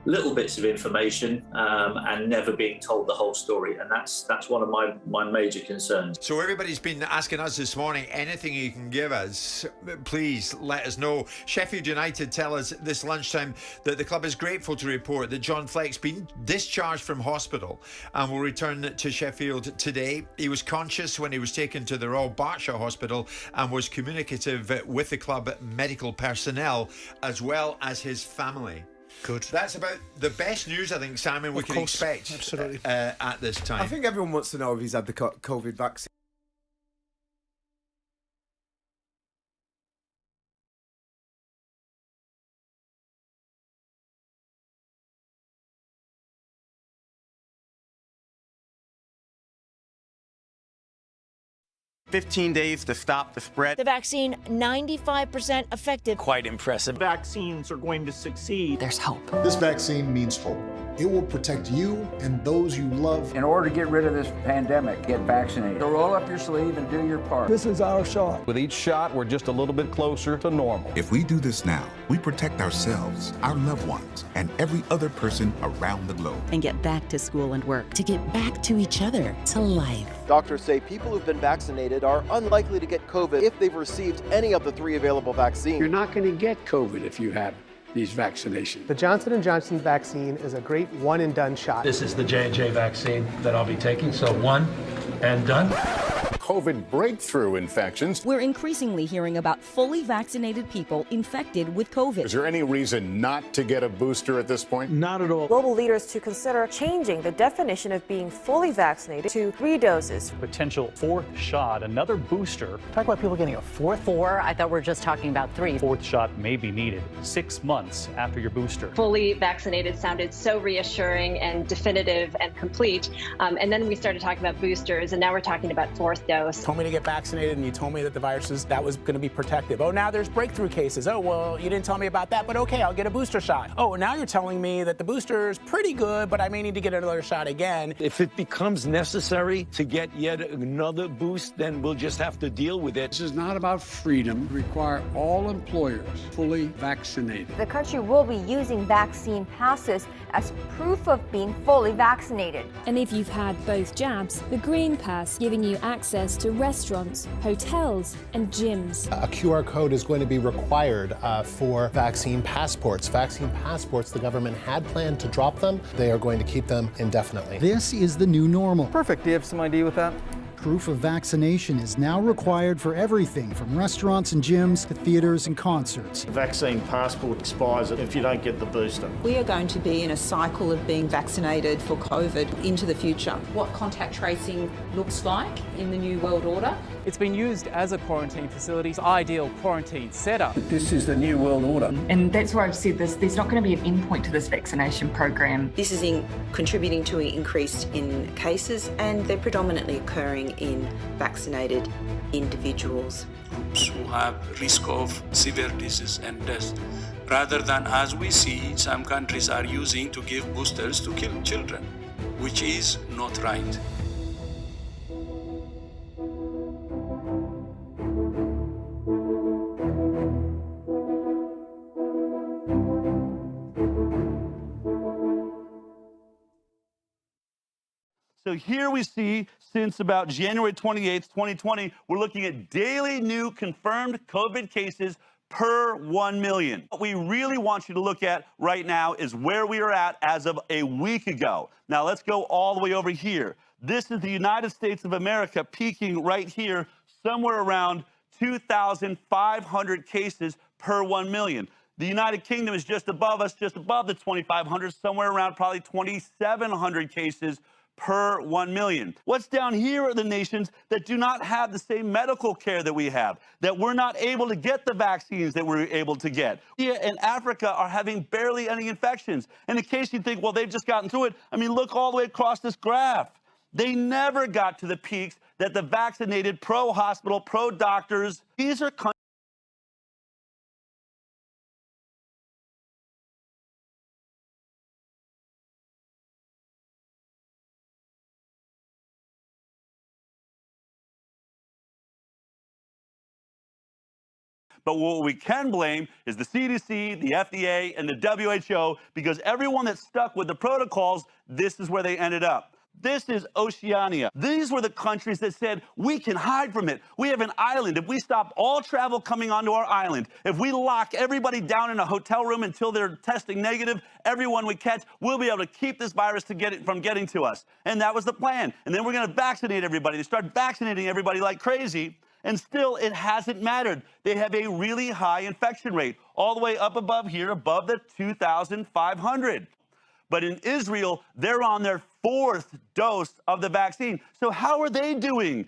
little bits of information and never being told the whole story, and that's one of my major concerns. So everybody's been asking us this morning, anything you can give us, please let us know. Sheffield United tell us this lunchtime that the club is grateful to report that John Fleck's been discharged from hospital and will return to Sheffield today. He was conscious when he was taken to the Royal Berkshire Hospital and was communicative with the club medical personnel as well as his family. Good. That's about the best news, I think, Simon, we can expect at this time. I think everyone wants to know if he's had the COVID vaccine. 15 days to stop the spread. The vaccine, 95% effective. Quite impressive. Vaccines are going to succeed. There's hope. This vaccine means hope. It will protect you and those you love. In order to get rid of this pandemic, get vaccinated. So roll up your sleeve and do your part. This is our shot. With each shot, we're just a little bit closer to normal. If we do this now, we protect ourselves, our loved ones, and every other person around the globe. And get back to school and work. To get back to each other, to life. Doctors say people who've been vaccinated are unlikely to get COVID if they've received any of the 3 available vaccines. You're not going to get COVID if you have these vaccinations. The Johnson & Johnson vaccine is a great one-and-done shot. This is the J&J vaccine that I'll be taking, so one and done. COVID breakthrough infections. We're increasingly hearing about fully vaccinated people infected with COVID. Is there any reason not to get a booster at this point? Not at all. Global leaders to consider changing the definition of being fully vaccinated to 3 doses. Potential 4th shot, another booster. Talk about people getting a 4th? 4? I thought we were just talking about 3. 4th shot may be needed 6 months after your booster. Fully vaccinated sounded so reassuring and definitive and complete. And then we started talking about boosters, and now we're talking about 4th dose. Told me to get vaccinated, and you told me that the viruses, that was going to be protective. Oh, now there's breakthrough cases. Oh, well, you didn't tell me about that, but okay, I'll get a booster shot. Oh, now you're telling me that the booster is pretty good, but I may need to get another shot again. If it becomes necessary to get yet another boost, then we'll just have to deal with it. This is not about freedom. Require all employers fully vaccinated. The country will be using vaccine passes as proof of being fully vaccinated. And if you've had both jabs, the Green Pass giving you access to restaurants, hotels, and gyms. A QR code is going to be required for vaccine passports. Vaccine passports, the government had planned to drop them. They are going to keep them indefinitely. This is the new normal. Perfect. Do you have some idea with that? Proof of vaccination is now required for everything from restaurants and gyms to theaters and concerts. The vaccine passport expires if you don't get the booster. We are going to be in a cycle of being vaccinated for COVID into the future. What contact tracing looks like in the new world order. It's been used as a quarantine facility, ideal quarantine setup. This is the new world order. And that's why I've said there's not going to be an endpoint to this vaccination program. This is contributing to an increase in cases, and they're predominantly occurring in vaccinated individuals. Groups who have risk of severe disease and death, rather than, as we see, some countries are using to give boosters to kill children, which is not right. So here we see, since about January 28th, 2020, we're looking at daily new confirmed COVID cases per 1 million. What we really want you to look at right now is where we are at as of a week ago. Now let's go all the way over here. This is the United States of America peaking right here, somewhere around 2,500 cases per 1 million. The United Kingdom is just above us, just above the 2,500, somewhere around probably 2,700 cases per 1 million. What's down here are the nations that do not have the same medical care that we have, that we're not able to get the vaccines that we're able to get. India and Africa are having barely any infections. And in case you think, well, they've just gotten through it, I mean, look all the way across this graph. They never got to the peaks that the vaccinated, pro-hospital, pro-doctors, these are countries. But what we can blame is the CDC, the FDA, and the WHO, because everyone that's stuck with the protocols, this is where they ended up. This is Oceania. These were the countries that said, we can hide from it. We have an island. If we stop all travel coming onto our island, if we lock everybody down in a hotel room until they're testing negative, everyone we catch, we'll be able to keep this virus from getting to us. And that was the plan. And then we're going to vaccinate everybody. They start vaccinating everybody like crazy. And still, it hasn't mattered. They have a really high infection rate, all the way up above here, above the 2,500. But in Israel, they're on their 4th dose of the vaccine. So how are they doing?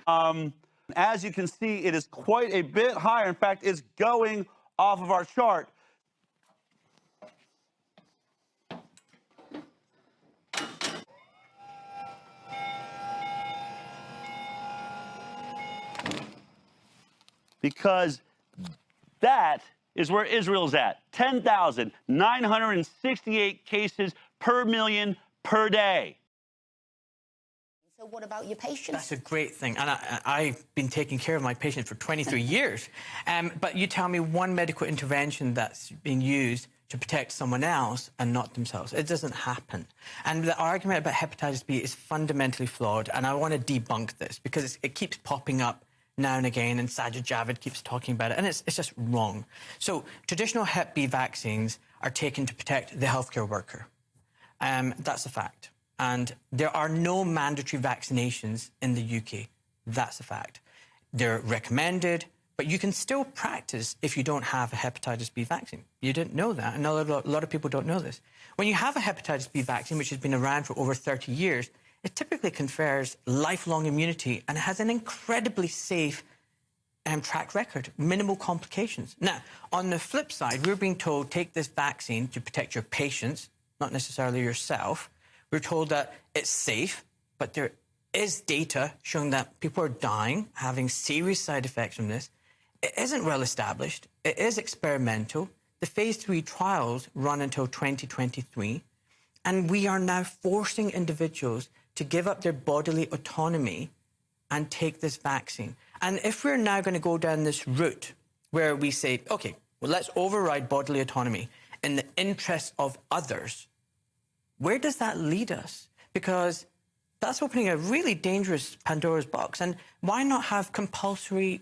As you can see, it is quite a bit higher. In fact, it's going off of our chart. because that is where Israel's at. 10,968 cases per million per day. So what about your patients? That's a great thing. And I've been taking care of my patients for 23 years. But you tell me one medical intervention that's being used to protect someone else and not themselves. It doesn't happen. And the argument about hepatitis B is fundamentally flawed. And I want to debunk this because it keeps popping up now and again, and Sajid Javid keeps talking about it, and it's just wrong. So traditional Hep B vaccines are taken to protect the healthcare worker. That's a fact. And there are no mandatory vaccinations in the UK. That's a fact. They're recommended, but you can still practice if you don't have a hepatitis B vaccine. You didn't know that, and a lot of people don't know this. When you have a hepatitis B vaccine, which has been around for over 30 years, it typically confers lifelong immunity, and it has an incredibly safe track record, minimal complications. Now, on the flip side, we're being told, take this vaccine to protect your patients, not necessarily yourself. We're told that it's safe, but there is data showing that people are dying, having serious side effects from this. It isn't well established. It is experimental. The phase 3 trials run until 2023. And we are now forcing individuals to give up their bodily autonomy and take this vaccine. And if we're now going to go down this route where we say, OK, well, let's override bodily autonomy in the interest of others, where does that lead us? Because that's opening a really dangerous Pandora's box. And why not have compulsory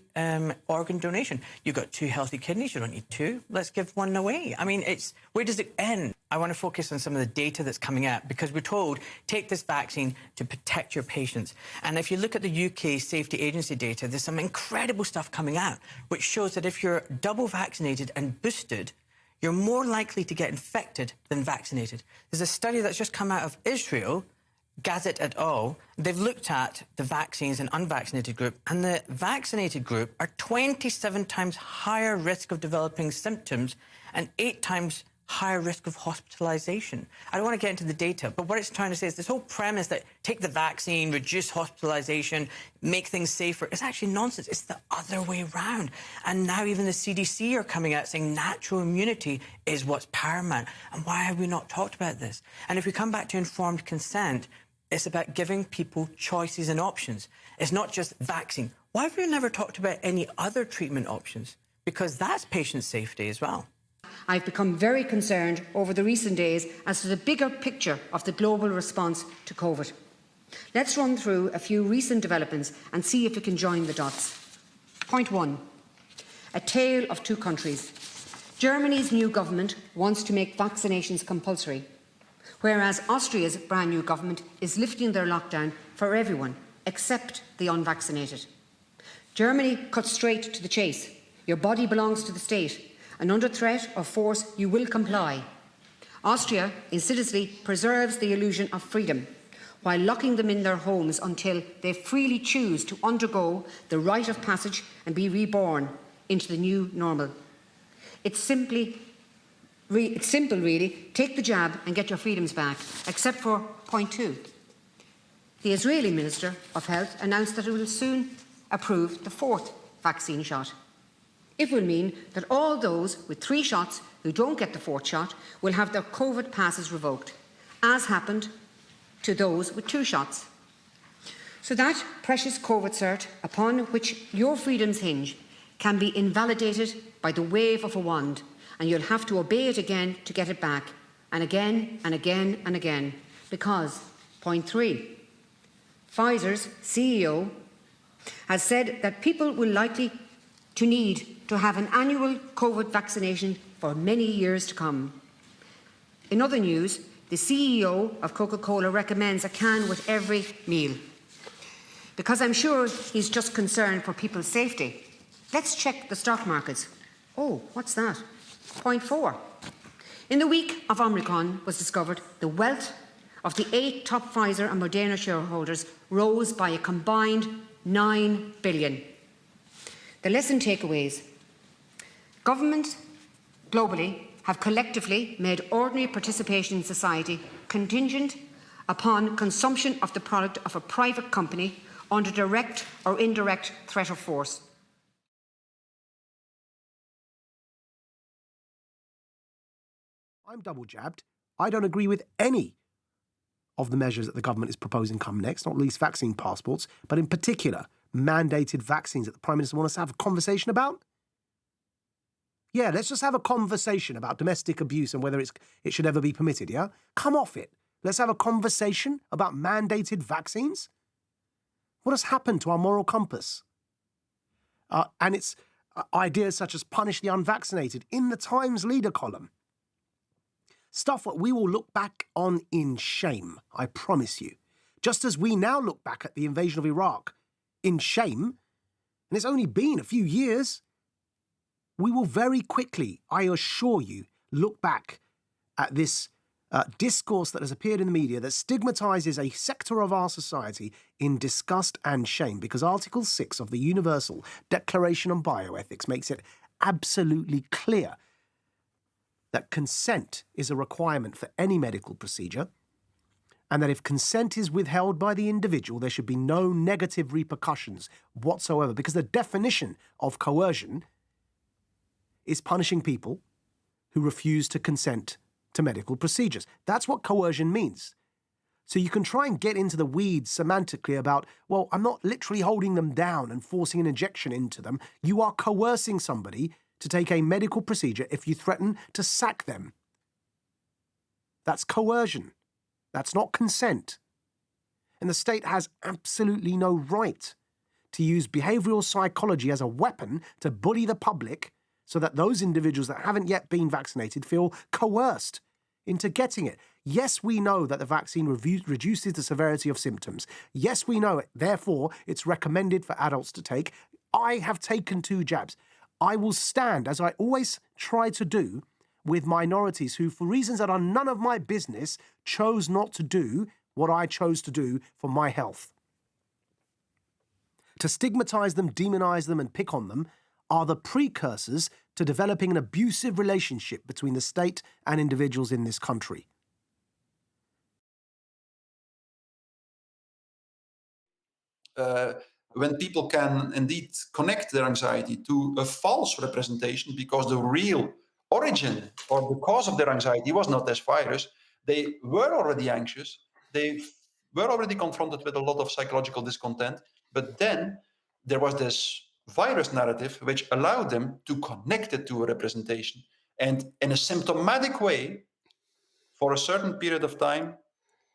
organ donation? You've got 2 healthy kidneys, you don't need 2. Let's give 1 away. I mean, where does it end? I want to focus on some of the data that's coming out, because we're told, take this vaccine to protect your patients. And if you look at the UK Safety Agency data, there's some incredible stuff coming out, which shows that if you're double vaccinated and boosted, you're more likely to get infected than vaccinated. There's a study that's just come out of Israel, Gazette et al. They've looked at the vaccines and unvaccinated group, and the vaccinated group are 27 times higher risk of developing symptoms and 8 times higher risk of hospitalization. I don't want to get into the data, but what it's trying to say is this whole premise that take the vaccine, reduce hospitalization, make things safer, is actually nonsense. It's the other way around. And now even the CDC are coming out saying natural immunity is what's paramount. And why have we not talked about this? And if we come back to informed consent, it's about giving people choices and options. It's not just vaccine. Why have we never talked about any other treatment options? Because that's patient safety as well. I've become very concerned over the recent days as to the bigger picture of the global response to COVID. Let's run through a few recent developments and see if we can join the dots. Point 1. A tale of 2 countries. Germany's new government wants to make vaccinations compulsory, whereas Austria's brand new government is lifting their lockdown for everyone except the unvaccinated. Germany cuts straight to the chase. Your body belongs to the state, and under threat of force you will comply. Austria insidiously preserves the illusion of freedom while locking them in their homes until they freely choose to undergo the rite of passage and be reborn into the new normal. It's simple really. Take the jab and get your freedoms back, except for point 2. The Israeli Minister of Health announced that it will soon approve the 4th vaccine shot. It will mean that all those with 3 shots who don't get the 4th shot will have their COVID passes revoked, as happened to those with 2 shots. So that precious COVID cert, upon which your freedoms hinge, can be invalidated by the wave of a wand, and you'll have to obey it again to get it back, and again and again and again, because, point 3, Pfizer's CEO has said that people will likely to need to have an annual COVID vaccination for many years to come. In other news, the CEO of Coca-Cola recommends a can with every meal, because I'm sure he's just concerned for people's safety. Let's check the stock markets. Oh, what's that? Point 4. In the week of Omicron was discovered, the wealth of the 8 top Pfizer and Moderna shareholders rose by a combined $9 billion. The lesson takeaways. Governments globally have collectively made ordinary participation in society contingent upon consumption of the product of a private company under direct or indirect threat of force. I'm double jabbed. I don't agree with any of the measures that the government is proposing come next, not least vaccine passports, but in particular, mandated vaccines that the Prime Minister wants us to have a conversation about. Yeah, let's just have a conversation about domestic abuse and whether it should ever be permitted, yeah? Come off it. Let's have a conversation about mandated vaccines. What has happened to our moral compass? And it's ideas such as punish the unvaccinated in the Times leader column. Stuff that we will look back on in shame, I promise you. Just as we now look back at the invasion of Iraq in shame, and it's only been a few years, we will very quickly, I assure you, look back at this discourse that has appeared in the media that stigmatizes a sector of our society in disgust and shame, because Article 6 of the Universal Declaration on Bioethics makes it absolutely clear that consent is a requirement for any medical procedure, and that if consent is withheld by the individual, there should be no negative repercussions whatsoever, because the definition of coercion is punishing people who refuse to consent to medical procedures. That's what coercion means. So you can try and get into the weeds semantically about, well, I'm not literally holding them down and forcing an injection into them. You are coercing somebody to take a medical procedure if you threaten to sack them. That's coercion. That's not consent. And the state has absolutely no right to use behavioral psychology as a weapon to bully the public so that those individuals that haven't yet been vaccinated feel coerced into getting it. Yes, we know that the vaccine reduces the severity of symptoms. Yes, we know it. Therefore, it's recommended for adults to take. I have taken 2 jabs. I will stand, as I always try to do, with minorities who, for reasons that are none of my business, chose not to do what I chose to do for my health. To stigmatize them, demonize them, and pick on them are the precursors to developing an abusive relationship between the state and individuals in this country. When people can indeed connect their anxiety to a false representation because the real origin or the cause of their anxiety was not this virus, they were already anxious, they were already confronted with a lot of psychological discontent, but then there was this virus narrative which allowed them to connect it to a representation. And in a symptomatic way, for a certain period of time,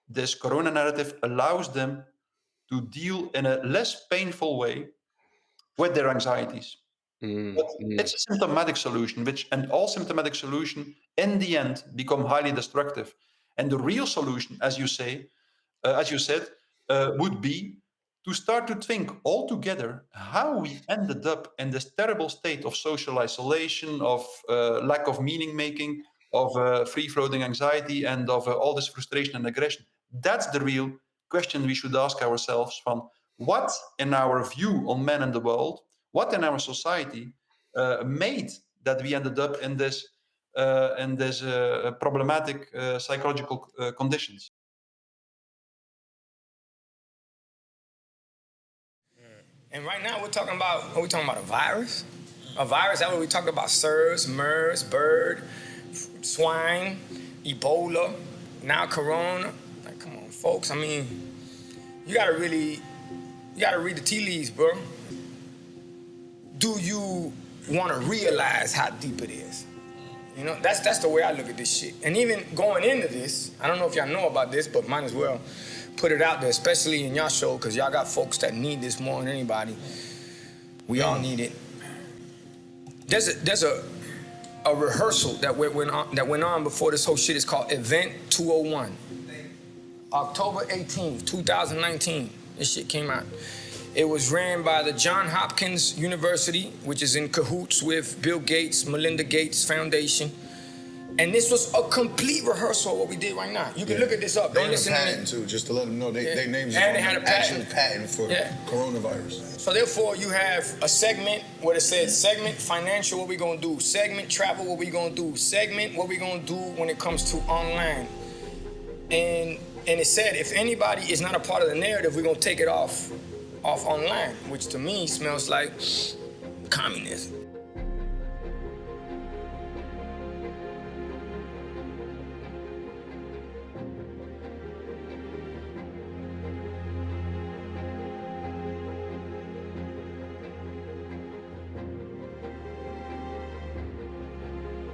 this corona narrative allows them to deal in a less painful way with their anxieties. But it's a symptomatic solution, and all symptomatic solutions in the end become highly destructive. And the real solution, as you said, would be to start to think all together how we ended up in this terrible state of social isolation, of lack of meaning making, of free-floating anxiety, and of all this frustration and aggression. That's the real question we should ask ourselves: from what in our view on men and the world, what in our society made that we ended up in this problematic psychological conditions. And right now we're talking about, are we talking about a virus? A virus, that what we talk about: SARS, MERS, bird, swine, Ebola, now corona. Like, come on, folks. I mean, you gotta read the tea leaves, bro. Do you want to realize how deep it is? You know, that's the way I look at this shit. And even going into this, I don't know if y'all know about this, but might as well put it out there, especially in y'all show, because y'all got folks that need this more than anybody. We all need it. There's a rehearsal that went on before this whole shit. Is called Event 201. October 18th, 2019, this shit came out. It was ran by the Johns Hopkins University, which is in cahoots with Bill Gates, Melinda Gates Foundation. And this was a complete rehearsal of what we did right now. You can look at this up. Don't listen to me. They had a patent too, just to let them know they named it actual patent for coronavirus. So therefore, you have a segment where it says segment financial, what we gonna do? Segment travel, what we gonna do? Segment, what we gonna do when it comes to online? And it said, if anybody is not a part of the narrative, we're gonna take it off online, which to me smells like communism.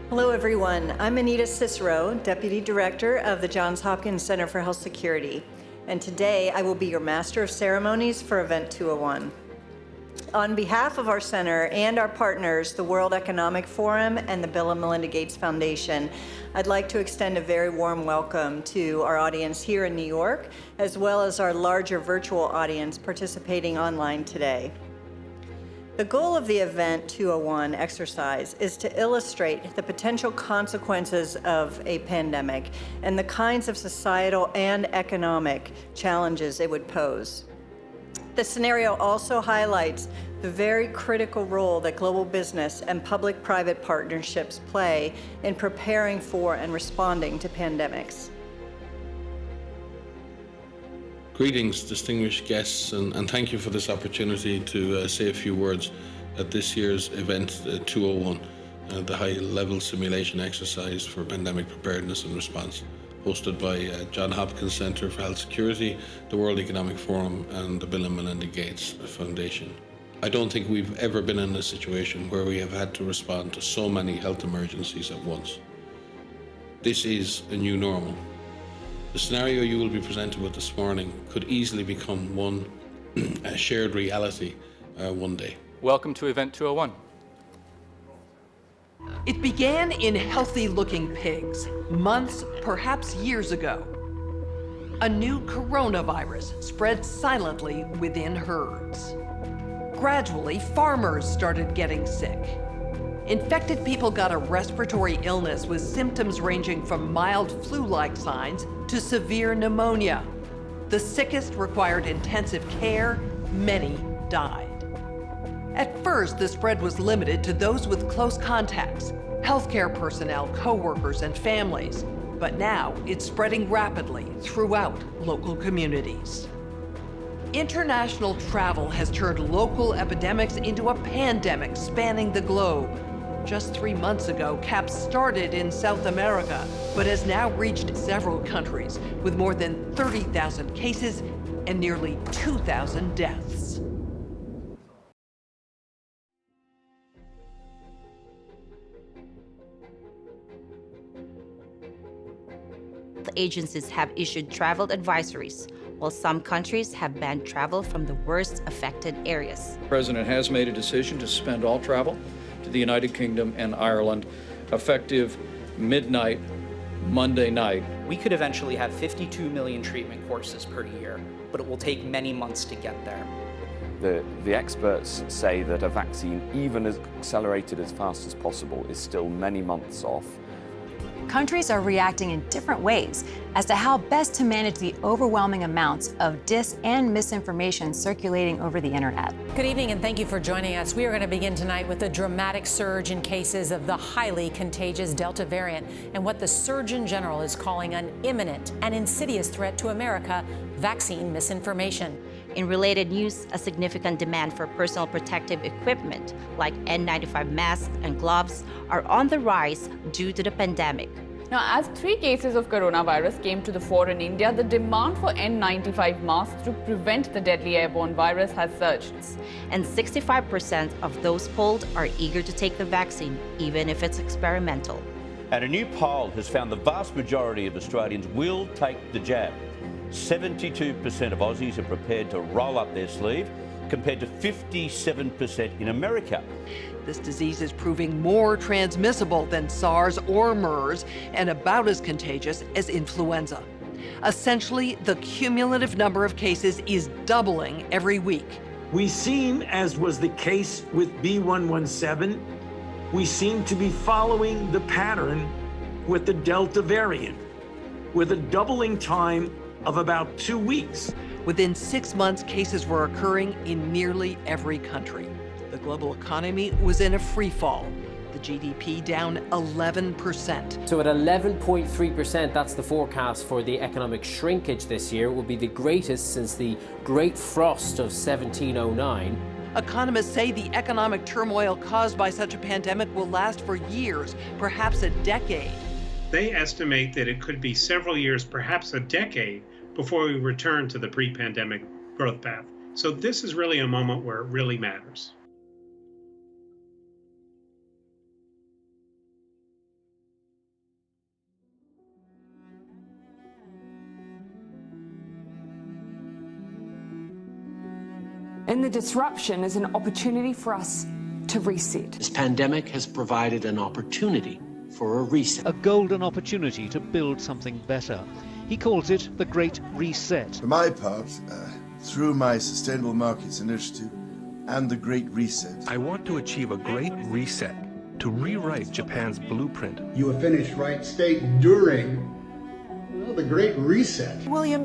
Hello, everyone. I'm Anita Cicero, Deputy Director of the Johns Hopkins Center for Health Security, and today I will be your Master of Ceremonies for Event 201. On behalf of our center and our partners, the World Economic Forum and the Bill and Melinda Gates Foundation, I'd like to extend a very warm welcome to our audience here in New York, as well as our larger virtual audience participating online today. The goal of the Event 201 exercise is to illustrate the potential consequences of a pandemic and the kinds of societal and economic challenges it would pose. The scenario also highlights the very critical role that global business and public-private partnerships play in preparing for and responding to pandemics. Greetings, distinguished guests, and thank you for this opportunity to say a few words at this year's Event 201, the high-level simulation exercise for pandemic preparedness and response, hosted by Johns Hopkins Center for Health Security, the World Economic Forum, and the Bill and Melinda Gates Foundation. I don't think we've ever been in a situation where we have had to respond to so many health emergencies at once. This is a new normal. The scenario you will be presented with this morning could easily become a shared reality one day. Welcome to Event 201. It began in healthy-looking pigs, months, perhaps years ago. A new coronavirus spread silently within herds. Gradually, farmers started getting sick. Infected people got a respiratory illness with symptoms ranging from mild flu-like signs to severe pneumonia. The sickest required intensive care, many died. At first, the spread was limited to those with close contacts, healthcare personnel, co-workers, and families. But now, it's spreading rapidly throughout local communities. International travel has turned local epidemics into a pandemic spanning the globe. Just 3 months ago, CAP started in South America, but has now reached several countries with more than 30,000 cases and nearly 2,000 deaths. Agencies have issued travel advisories, while some countries have banned travel from the worst affected areas. The President has made a decision to suspend all travel to the United Kingdom and Ireland, effective midnight, Monday night. We could eventually have 52 million treatment courses per year, but it will take many months to get there. The experts say that a vaccine, even as accelerated as fast as possible, is still many months off. Countries are reacting in different ways as to how best to manage the overwhelming amounts of and misinformation circulating over the internet. Good evening and thank you for joining us. We are going to begin tonight with a dramatic surge in cases of the highly contagious Delta variant and what the Surgeon General is calling an imminent and insidious threat to America, vaccine misinformation. In related news, a significant demand for personal protective equipment like N95 masks and gloves are on the rise due to the pandemic. Now, as 3 cases of coronavirus came to the fore in India, the demand for N95 masks to prevent the deadly airborne virus has surged. And 65% of those polled are eager to take the vaccine, even if it's experimental. And a new poll has found the vast majority of Australians will take the jab. 72% of Aussies are prepared to roll up their sleeve, compared to 57% in America. This disease is proving more transmissible than SARS or MERS and about as contagious as influenza. Essentially, the cumulative number of cases is doubling every week. We seem, as was the case with B117, we seem to be following the pattern with the Delta variant, with a doubling time of about 2 weeks. Within 6 months, cases were occurring in nearly every country. The global economy was in a free fall. The GDP down 11%. So at 11.3%, that's the forecast for the economic shrinkage this year. It will be the greatest since the Great Frost of 1709. Economists say the economic turmoil caused by such a pandemic will last for years, perhaps a decade. They estimate that it could be several years, perhaps a decade, before we return to the pre-pandemic growth path. So this is really a moment where it really matters. And the disruption is an opportunity for us to reset. This pandemic has provided an opportunity for a reset. A golden opportunity to build something better. He calls it the Great Reset. For my part, through my Sustainable Markets Initiative and the Great Reset, I want to achieve a great reset to rewrite Japan's blueprint. You have finished right state during the Great Reset. William,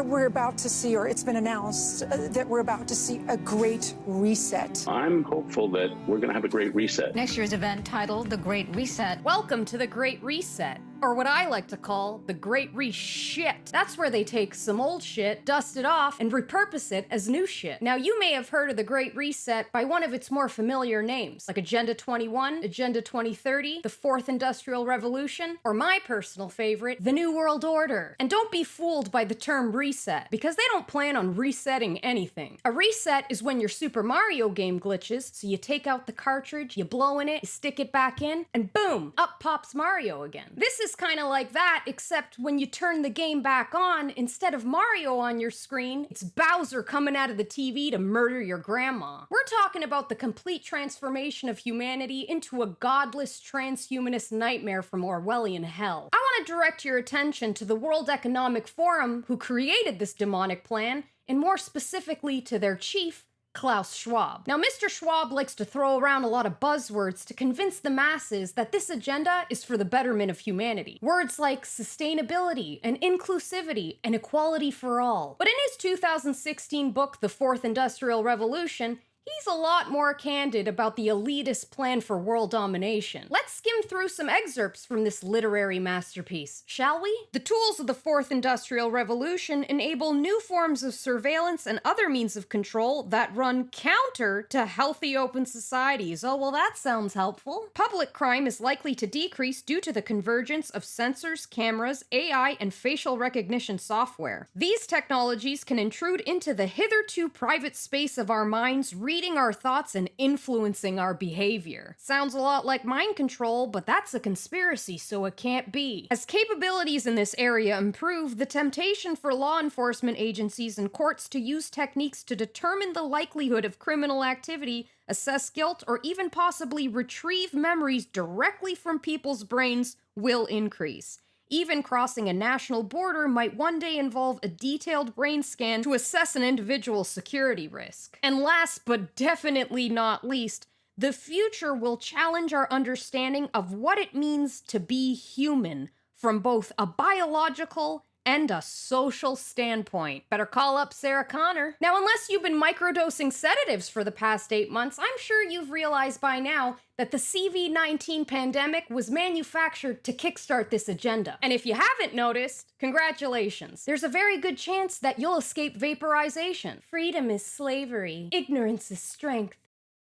we're about to see, or it's been announced, that we're about to see a Great Reset. I'm hopeful that we're going to have a Great Reset. Next year's event titled The Great Reset. Welcome to the Great Reset, or what I like to call the Great Re-Shit. That's where they take some old shit, dust it off, and repurpose it as new shit. Now, you may have heard of the Great Reset by one of its more familiar names, like Agenda 21, Agenda 2030, the Fourth Industrial Revolution, or my personal favorite, the New World Order. And don't be fooled by the term reset, because they don't plan on resetting anything. A reset is when your Super Mario game glitches, so you take out the cartridge, you blow in it, you stick it back in, and boom, up pops Mario again. This is kind of like that, except when you turn the game back on, instead of Mario on your screen, it's Bowser coming out of the TV to murder your grandma. We're talking about the complete transformation of humanity into a godless transhumanist nightmare from Orwellian hell. I want to direct your attention to the World Economic Forum, who created this demonic plan, and more specifically to their chief, Klaus Schwab. Now, Mr. Schwab likes to throw around a lot of buzzwords to convince the masses that this agenda is for the betterment of humanity. Words like sustainability and inclusivity and equality for all. But in his 2016 book, The Fourth Industrial Revolution, he's a lot more candid about the elitist plan for world domination. Let's skim through some excerpts from this literary masterpiece, shall we? The tools of the Fourth Industrial Revolution enable new forms of surveillance and other means of control that run counter to healthy open societies. Oh, well, that sounds helpful. Public crime is likely to decrease due to the convergence of sensors, cameras, AI, and facial recognition software. These technologies can intrude into the hitherto private space of our minds, reading our thoughts and influencing our behavior. Sounds a lot like mind control, but that's a conspiracy, so it can't be. As capabilities in this area improve, the temptation for law enforcement agencies and courts to use techniques to determine the likelihood of criminal activity, assess guilt, or even possibly retrieve memories directly from people's brains will increase. Even crossing a national border might one day involve a detailed brain scan to assess an individual's security risk. And last but definitely not least, the future will challenge our understanding of what it means to be human from both a biological and a social standpoint. Better call up Sarah Connor. Now, unless you've been microdosing sedatives for the past 8 months, I'm sure you've realized by now that the CV-19 pandemic was manufactured to kickstart this agenda. And if you haven't noticed, congratulations. There's a very good chance that you'll escape vaporization. Freedom is slavery. Ignorance is strength.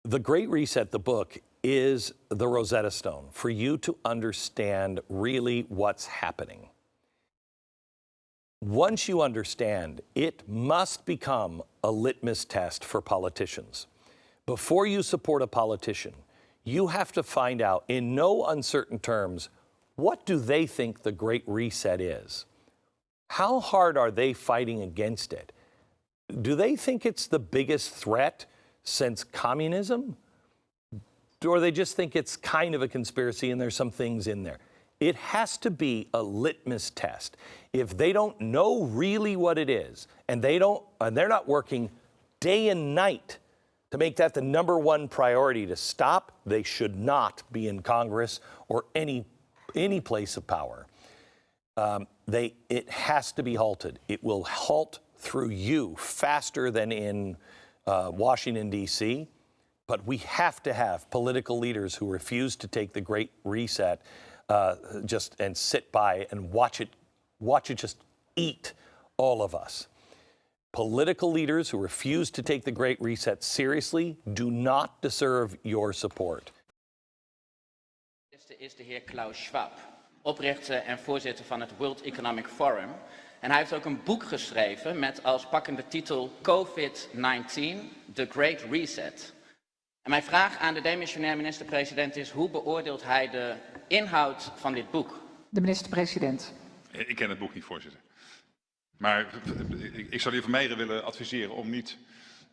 The Great Reset, the book, is the Rosetta Stone for you to understand really what's happening. Once you understand, it must become a litmus test for politicians. Before you support a politician, you have to find out in no uncertain terms, what do they think the Great Reset is? How hard are they fighting against it? Do they think it's the biggest threat since communism? Or they just think it's kind of a conspiracy and there's some things in there? It has to be a litmus test. If they don't know really what it is, and they're not working day and night to make that the #1 priority to stop, they should not be in Congress or any place of power. It has to be halted. It will halt through you faster than in Washington, D.C., but we have to have political leaders who refuse to take the Great Reset and sit by and watch it just eat all of us. Political leaders who refuse to take the Great Reset seriously do not deserve your support. Is de heer Klaus Schwab, oprichter en voorzitter van het World Economic Forum. En hij heeft ook een boek geschreven met als pakkende titel COVID-19, The Great Reset. En mijn vraag aan de demissionair minister-president is: hoe beoordeelt hij de inhoud van dit boek? De minister-president. Ik ken het boek niet, voorzitter. Maar ik zou de heer Vermeijeren willen adviseren om niet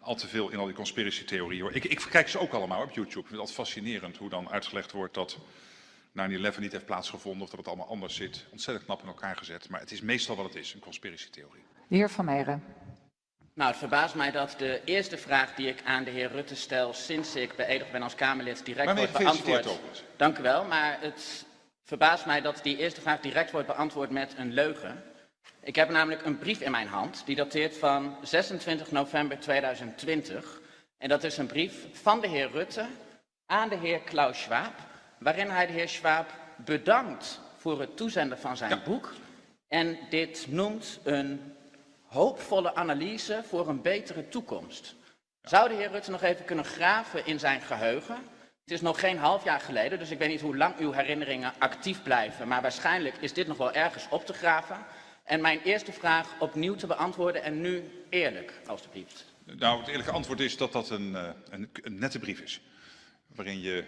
al te veel in al die conspiracy-theorieën. Ik kijk ze ook allemaal op YouTube. Ik vind het altijd fascinerend hoe dan uitgelegd wordt dat 9/11 niet heeft plaatsgevonden of dat het allemaal anders zit. Ontzettend knap in elkaar gezet, maar het is meestal wat het is, een conspiracy-theorie. De heer Van Meijeren. Nou, het verbaast mij dat de eerste vraag die ik aan de heer Rutte stel sinds ik beëdigd ben als Kamerlid direct wordt beantwoord. Dank u wel, maar het verbaast mij dat die eerste vraag direct wordt beantwoord met een leugen. Ik heb namelijk een brief in mijn hand, die dateert van 26 november 2020. En dat is een brief van de heer Rutte aan de heer Klaus Schwab, waarin hij de heer Schwab bedankt voor het toezenden van zijn boek. En dit noemt een hoopvolle analyse voor een betere toekomst. Zou de heer Rutte nog even kunnen graven in zijn geheugen? Het is nog geen half jaar geleden, dus ik weet niet hoe lang uw herinneringen actief blijven. Maar waarschijnlijk is dit nog wel ergens op te graven. En mijn eerste vraag opnieuw te beantwoorden en nu eerlijk, alstublieft. Nou, het eerlijke antwoord is dat dat een nette brief is. Waarin je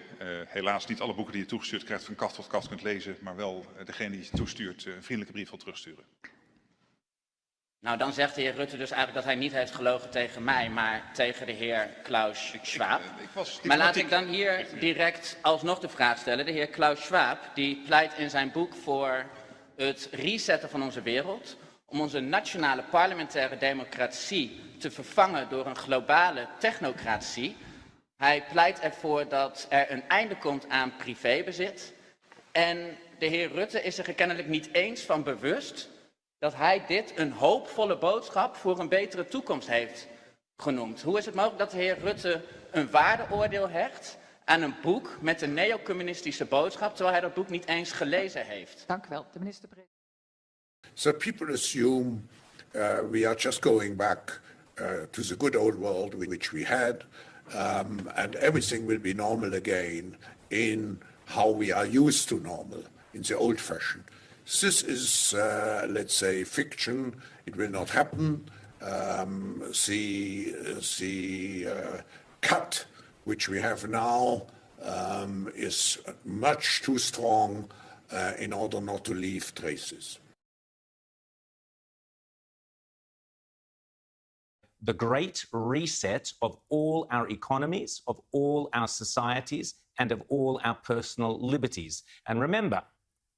helaas niet alle boeken die je toegestuurd krijgt van kaft tot kaft kunt lezen. Maar wel degene die je toestuurt een vriendelijke brief wil terugsturen. Nou, dan zegt de heer Rutte dus eigenlijk dat hij niet heeft gelogen tegen mij, maar tegen de heer Klaus Schwab. Maar laat ik dan hier direct alsnog de vraag stellen. De heer Klaus Schwab die pleit in zijn boek voor het resetten van onze wereld, om onze nationale parlementaire democratie te vervangen door een globale technocratie. Hij pleit ervoor dat er een einde komt aan privébezit. En de heer Rutte is zich er kennelijk niet eens van bewust dat hij dit een hoopvolle boodschap voor een betere toekomst heeft genoemd. Hoe is het mogelijk dat de heer Rutte een waardeoordeel hecht aan een boek met een neocommunistische boodschap, terwijl hij dat boek niet eens gelezen heeft? Dank u wel, de minister-president. So people assume we are just going back to the good old world which we had, and everything will be normal again in how we are used to normal, in the old fashion. This is, let's say, fiction. It will not happen. The cut which we have now is much too strong in order not to leave traces. The great reset of all our economies, of all our societies, and of all our personal liberties. And remember,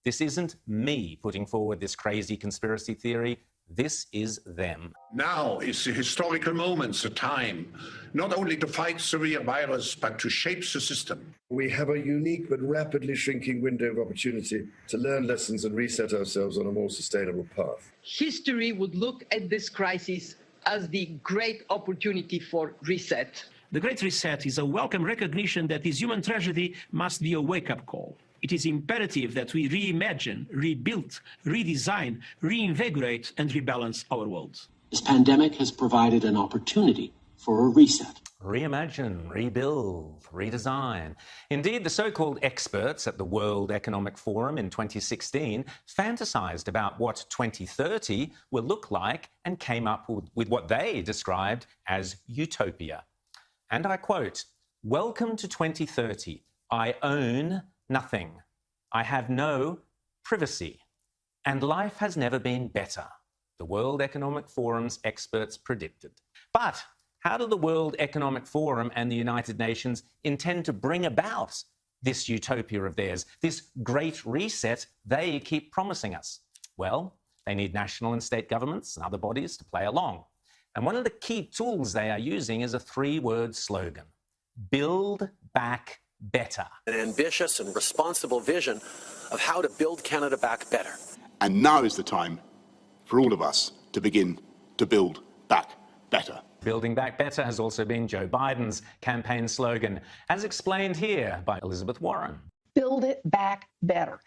this isn't me putting forward this crazy conspiracy theory. This is them. Now is the historical moment, the time, not only to fight the virus, but to shape the system. We have a unique but rapidly shrinking window of opportunity to learn lessons and reset ourselves on a more sustainable path. History would look at this crisis as the great opportunity for reset. The Great Reset is a welcome recognition that this human tragedy must be a wake-up call. It is imperative that we reimagine, rebuild, redesign, reinvigorate and rebalance our world. This pandemic has provided an opportunity for a reset. Reimagine, rebuild, redesign. Indeed, the so-called experts at the World Economic Forum in 2016 fantasized about what 2030 will look like and came up with what they described as utopia. And I quote, "Welcome to 2030. I own nothing. I have no privacy. And life has never been better," the World Economic Forum's experts predicted. But how do the World Economic Forum and the United Nations intend to bring about this utopia of theirs, this great reset they keep promising us? Well, they need national and state governments and other bodies to play along. And one of the key tools they are using is a three-word slogan: build back better. An ambitious and responsible vision of how to build Canada back better. And now is the time for all of us to begin to build back better. Building back better has also been Joe Biden's campaign slogan, as explained here by Elizabeth Warren. Build it back better.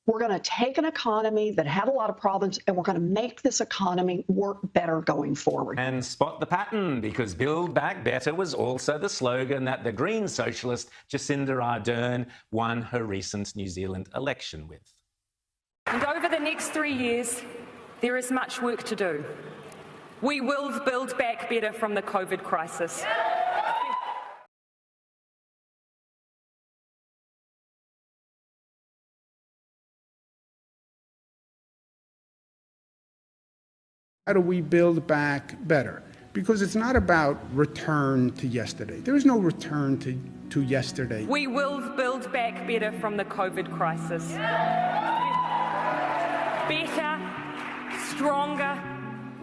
We're going to take an economy that had a lot of problems and we're going to make this economy work better going forward. And spot the pattern, because Build Back Better was also the slogan that the Green socialist Jacinda Ardern won her recent New Zealand election with. And over the next 3 years, there is much work to do. We will build back better from the COVID crisis. How do we build back better? because it's not about return to yesterday. There is no return to yesterday. We will build back better from the COVID crisis. Better, stronger,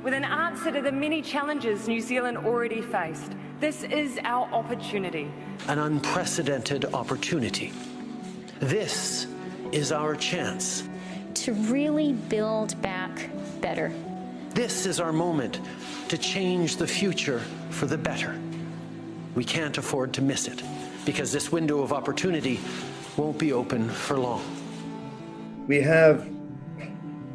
with an answer to the many challenges New Zealand already faced. This is our opportunity. An unprecedented opportunity. This is our chance to really build back better. This is our moment to change the future for the better. We can't afford to miss it, because this window of opportunity won't be open for long. We have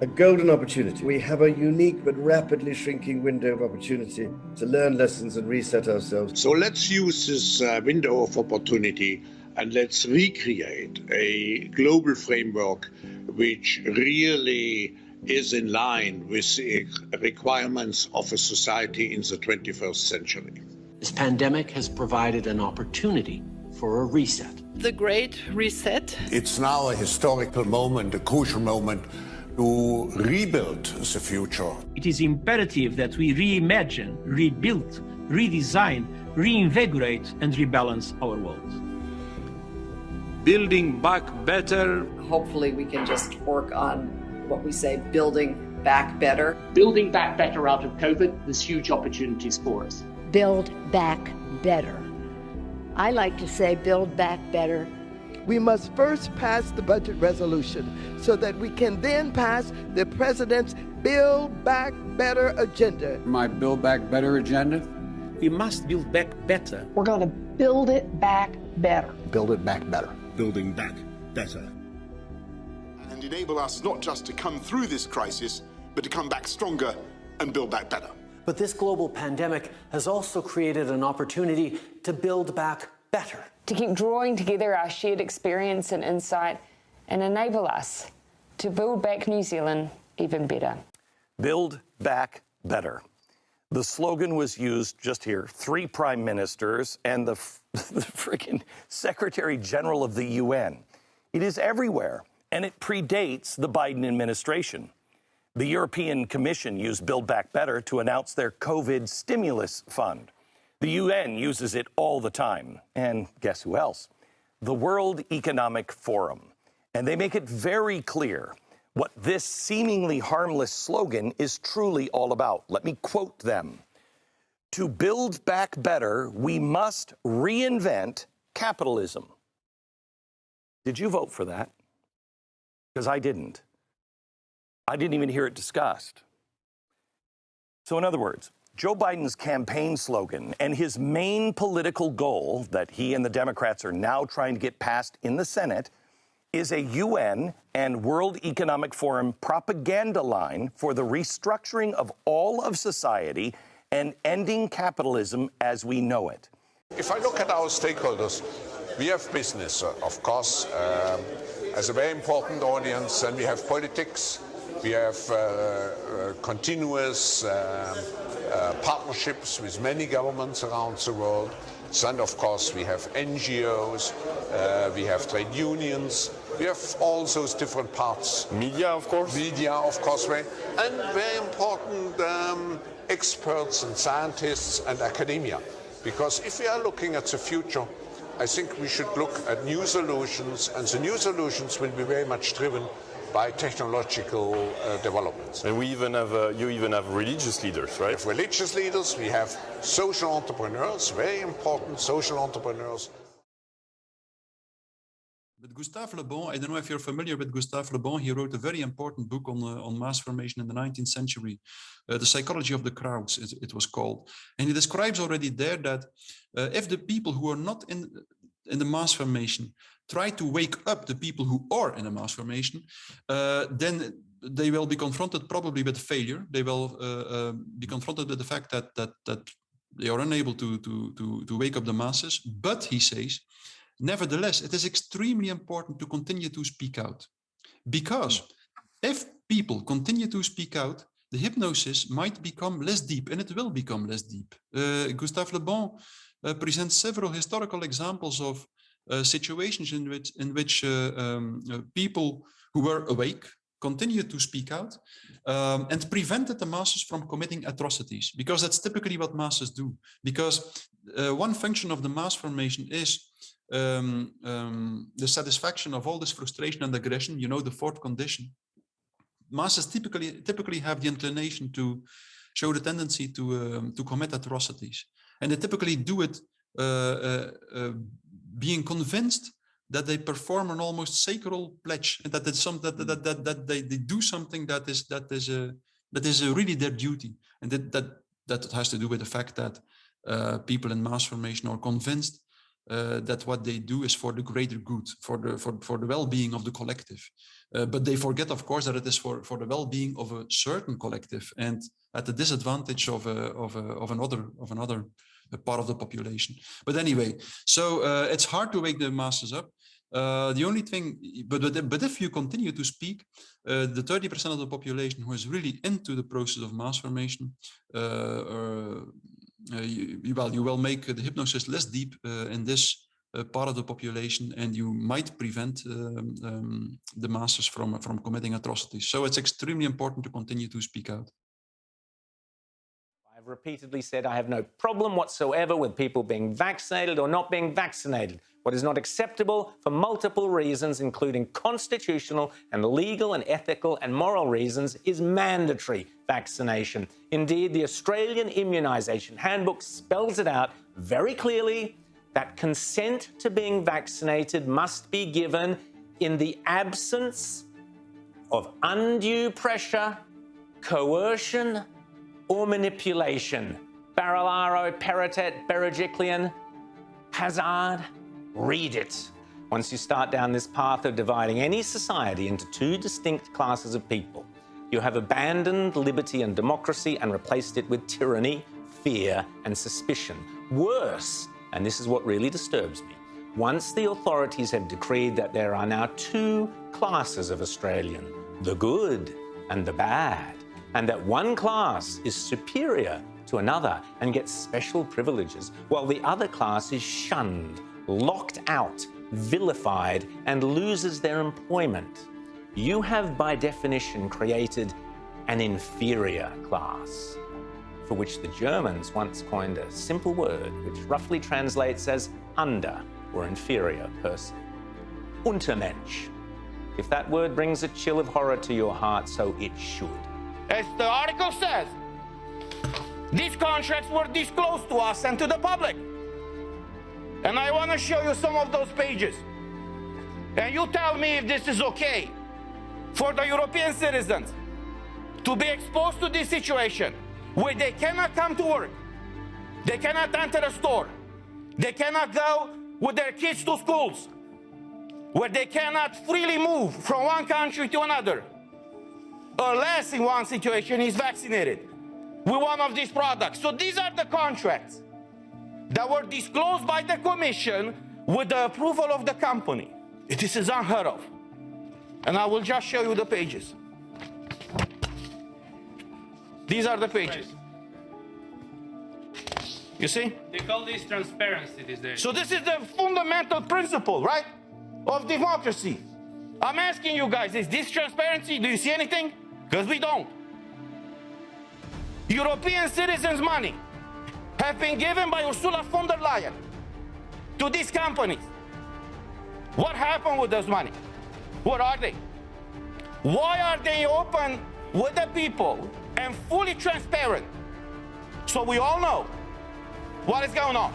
a golden opportunity. We have a unique but rapidly shrinking window of opportunity to learn lessons and reset ourselves. So let's use this window of opportunity and let's recreate a global framework which really is in line with the requirements of a society in the 21st century. This pandemic has provided an opportunity for a reset. The Great Reset. It's now a historical moment, a crucial moment to rebuild the future. It is imperative that we reimagine, rebuild, redesign, reinvigorate, and rebalance our world. Building back better. Hopefully we can just work on what we say, building back better. Building back better out of COVID, there's huge opportunities for us. Build back better. I like to say build back better. We must first pass the budget resolution so that we can then pass the president's Build Back Better agenda. My Build Back Better agenda? We must build back better. We're going to build it back better. Build it back better. Building back better. And enable us not just to come through this crisis, but to come back stronger and build back better. But this global pandemic has also created an opportunity to build back better. To keep drawing together our shared experience and insight and enable us to build back New Zealand even better. Build back better. The slogan was used just here, 3 prime ministers and the freaking Secretary General of the UN. It is everywhere, and it predates the Biden administration. The European Commission used Build Back Better to announce their COVID stimulus fund. The UN uses it all the time. And guess who else? The World Economic Forum. And they make it very clear what this seemingly harmless slogan is truly all about. Let me quote them. To build back better, we must reinvent capitalism. Did you vote for that? Because I didn't. I didn't even hear it discussed. So in other words, Joe Biden's campaign slogan and his main political goal that he and the Democrats are now trying to get passed in the Senate is a UN and World Economic Forum propaganda line for the restructuring of all of society and ending capitalism as we know it. If I look at our stakeholders, we have business, of course, as a very important audience, and we have politics, we have continuous partnerships with many governments around the world. And of course, we have NGOs, we have trade unions, we have all those different parts. Media, of course. Media, of course, and very important experts and scientists and academia. Because if we are looking at the future, I think we should look at new solutions, and the new solutions will be very much driven by technological developments. And we even have, you even have religious leaders, right? We have religious leaders, we have social entrepreneurs, very important social entrepreneurs. But Gustave Le Bon, I don't know if you're familiar with Gustave Le Bon, he wrote a very important book on mass formation in the 19th century, The Psychology of the Crowds, it was called. And he describes already there that if the people who are not in the mass formation try to wake up the people who are in a mass formation, then they will be confronted probably with failure. They will be confronted with the fact that they are unable to wake up the masses. But he says, nevertheless, it is extremely important to continue to speak out, because if people continue to speak out, the hypnosis might become less deep, and it will become less deep. Gustave Le Bon presents several historical examples of situations in which people who were awake, continue to speak out and prevented the masses from committing atrocities, because that's typically what masses do. Because one function of the mass formation is the satisfaction of all this frustration and aggression, you know, the fourth condition. Masses typically have the inclination to show the tendency to commit atrocities, and they typically do it being convinced that they perform an almost sacred pledge, and that they do something that is really their duty, and that has to do with the fact that people in mass formation are convinced that what they do is for the greater good, for the well-being of the collective. But they forget, of course, that it is for the well-being of a certain collective and at the disadvantage of another part of the population. But anyway, so it's hard to wake the masses up. The only thing, but if you continue to speak, the 30% of the population who is really into the process of mass formation, you will make the hypnosis less deep in this part of the population, and you might prevent the masses from committing atrocities. So it's extremely important to continue to speak out. I've repeatedly said I have no problem whatsoever with people being vaccinated or not being vaccinated. What is not acceptable for multiple reasons, including constitutional and legal and ethical and moral reasons, is mandatory vaccination. Indeed, the Australian Immunisation Handbook spells it out very clearly that consent to being vaccinated must be given in the absence of undue pressure, coercion, or manipulation. Barilaro, Peritet, Berejiklian, Hazard, read it. Once you start down this path of dividing any society into two distinct classes of people, you have abandoned liberty and democracy and replaced it with tyranny, fear, and suspicion. Worse, and this is what really disturbs me, once the authorities have decreed that there are now two classes of Australian, the good and the bad, and that one class is superior to another and gets special privileges, while the other class is shunned, locked out, vilified, and loses their employment, you have by definition created an inferior class, for which the Germans once coined a simple word which roughly translates as under or inferior person. Untermensch. If that word brings a chill of horror to your heart, so it should. As the article says, these contracts were disclosed to us and to the public. And I want to show you some of those pages. And you tell me if this is okay for the European citizens to be exposed to this situation where they cannot come to work, they cannot enter a store, they cannot go with their kids to schools, where they cannot freely move from one country to another, unless in one situation is vaccinated with one of these products. So these are the contracts that were disclosed by the Commission with the approval of the company. This is unheard of. And I will just show you the pages. These are the pages. You see? They call this transparency these days. So this is the fundamental principle, right, of democracy. I'm asking you guys, is this transparency? Do you see anything? Because we don't. European citizens' money have been given by Ursula von der Leyen to these companies. What happened with those money? What are they? Why are they open with the people and fully transparent? So we all know what is going on.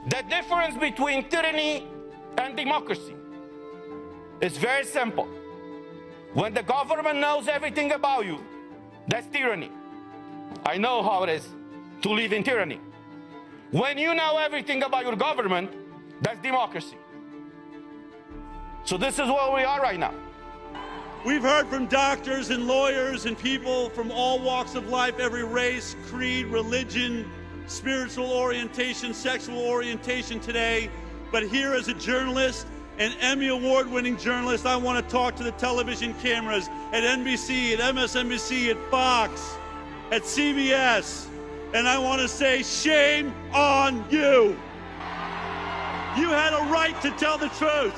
The difference between tyranny and democracy is very simple. When the government knows everything about you, that's tyranny. I know how it is to live in tyranny. When you know everything about your government, that's democracy. So this is where we are right now. We've heard from doctors and lawyers and people from all walks of life, every race, creed, religion, spiritual orientation, sexual orientation today. But here as a journalist, an Emmy Award-winning journalist, I want to talk to the television cameras at NBC, at MSNBC, at Fox, at CBS, and I want to say shame on you. You had a right to tell the truth.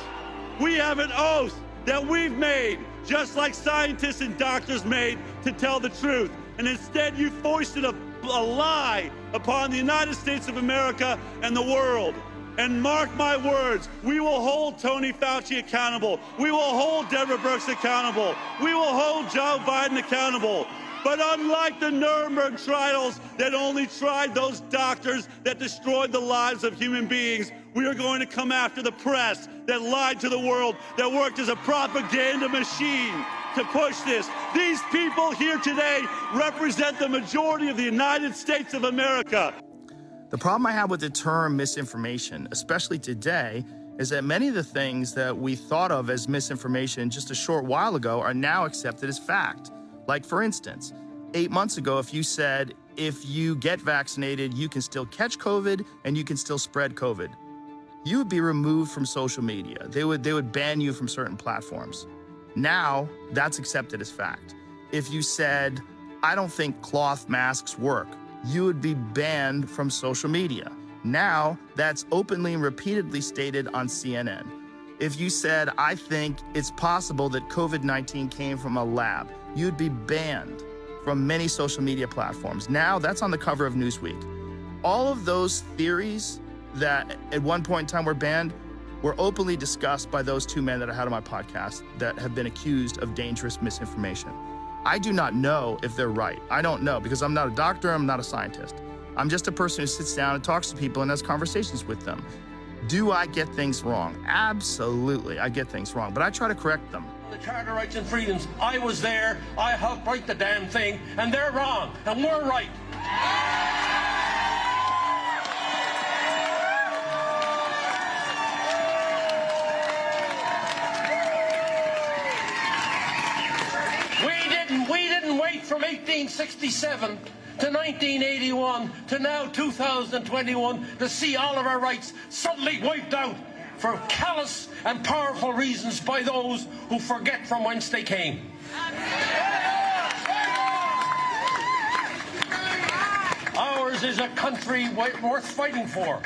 We have an oath that we've made, just like scientists and doctors made, to tell the truth. And instead, you foisted a lie upon the United States of America and the world. And mark my words, we will hold Tony Fauci accountable. We will hold Deborah Birx accountable. We will hold Joe Biden accountable. But unlike the Nuremberg trials that only tried those doctors that destroyed the lives of human beings, we are going to come after the press that lied to the world, that worked as a propaganda machine to push this. These people here today represent the majority of the United States of America. The problem I have with the term misinformation, especially today, is that many of the things that we thought of as misinformation just a short while ago are now accepted as fact. Like, for instance, 8 months ago, if you said, if you get vaccinated, you can still catch COVID and you can still spread COVID, you would be removed from social media. They would ban you from certain platforms. Now, that's accepted as fact. If you said, I don't think cloth masks work, you would be banned from social media. Now, that's openly and repeatedly stated on CNN. If you said, I think it's possible that COVID-19 came from a lab, you'd be banned from many social media platforms. Now, that's on the cover of Newsweek. All of those theories that at one point in time were banned were openly discussed by those two men that I had on my podcast that have been accused of dangerous misinformation. I do not know if they're right. I don't know, because I'm not a doctor, I'm not a scientist. I'm just a person who sits down and talks to people and has conversations with them. Do I get things wrong? Absolutely, I get things wrong, but I try to correct them. The Charter of Rights and Freedoms, I was there, I helped write the damn thing, and they're wrong, and we're right. We didn't wait from 1867 to 1981 to now 2021 to see all of our rights suddenly wiped out for callous and powerful reasons by those who forget from whence they came. Ours is a country worth fighting for.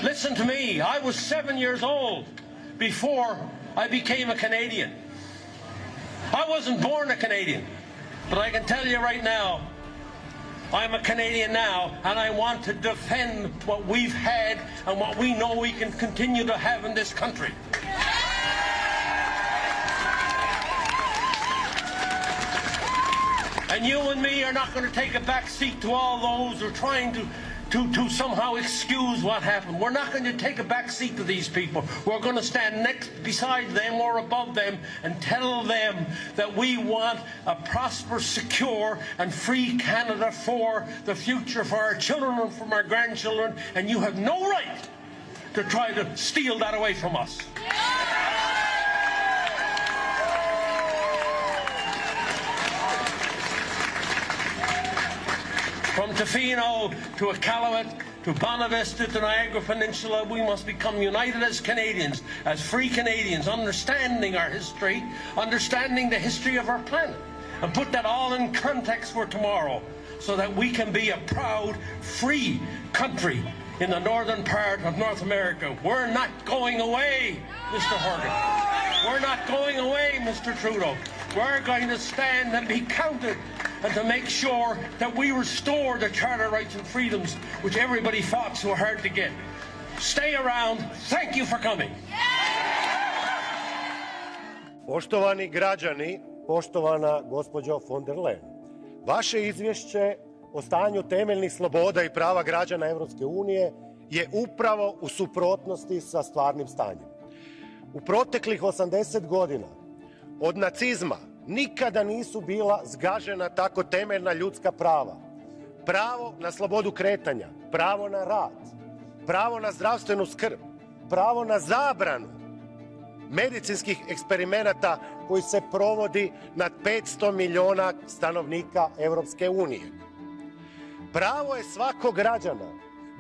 Listen to me, I was 7 years old before I became a Canadian. I wasn't born a Canadian, but I can tell you right now, I'm a Canadian now, and I want to defend what we've had and what we know we can continue to have in this country. And you and me are not going to take a back seat to all those who are trying to somehow excuse what happened. We're not going to take a back seat to these people. We're going to stand next beside them or above them and tell them that we want a prosperous, secure and free Canada for the future, for our children and from our grandchildren, and you have no right to try to steal that away from us. From Tofino to Iqaluit to Bonavista to Niagara Peninsula, we must become united as Canadians, as free Canadians, understanding our history, understanding the history of our planet, and put that all in context for tomorrow so that we can be a proud, free country in the northern part of North America. We're not going away, Mr. Horgan. We're not going away, Mr. Trudeau. We're going to stand and be counted and to make sure that we restore the Charter of Rights and Freedoms which everybody fought so hard to get. Stay around. Thank you for coming. Poštovani građani, poštovana gospođo von der Leyen, vaše izvješće o stanju temeljnih sloboda i prava građana Europske unije je upravo u suprotnosti sa stvarnim stanjem. U proteklih 80 godina od nacizma nikada nisu bila zgažena tako temeljna ljudska prava. Pravo na slobodu kretanja, pravo na rad, pravo na zdravstvenu skrb, pravo na zabranu medicinskih eksperimenata koji se provodi nad 500 miliona stanovnika Europske unije. Pravo je svakog građana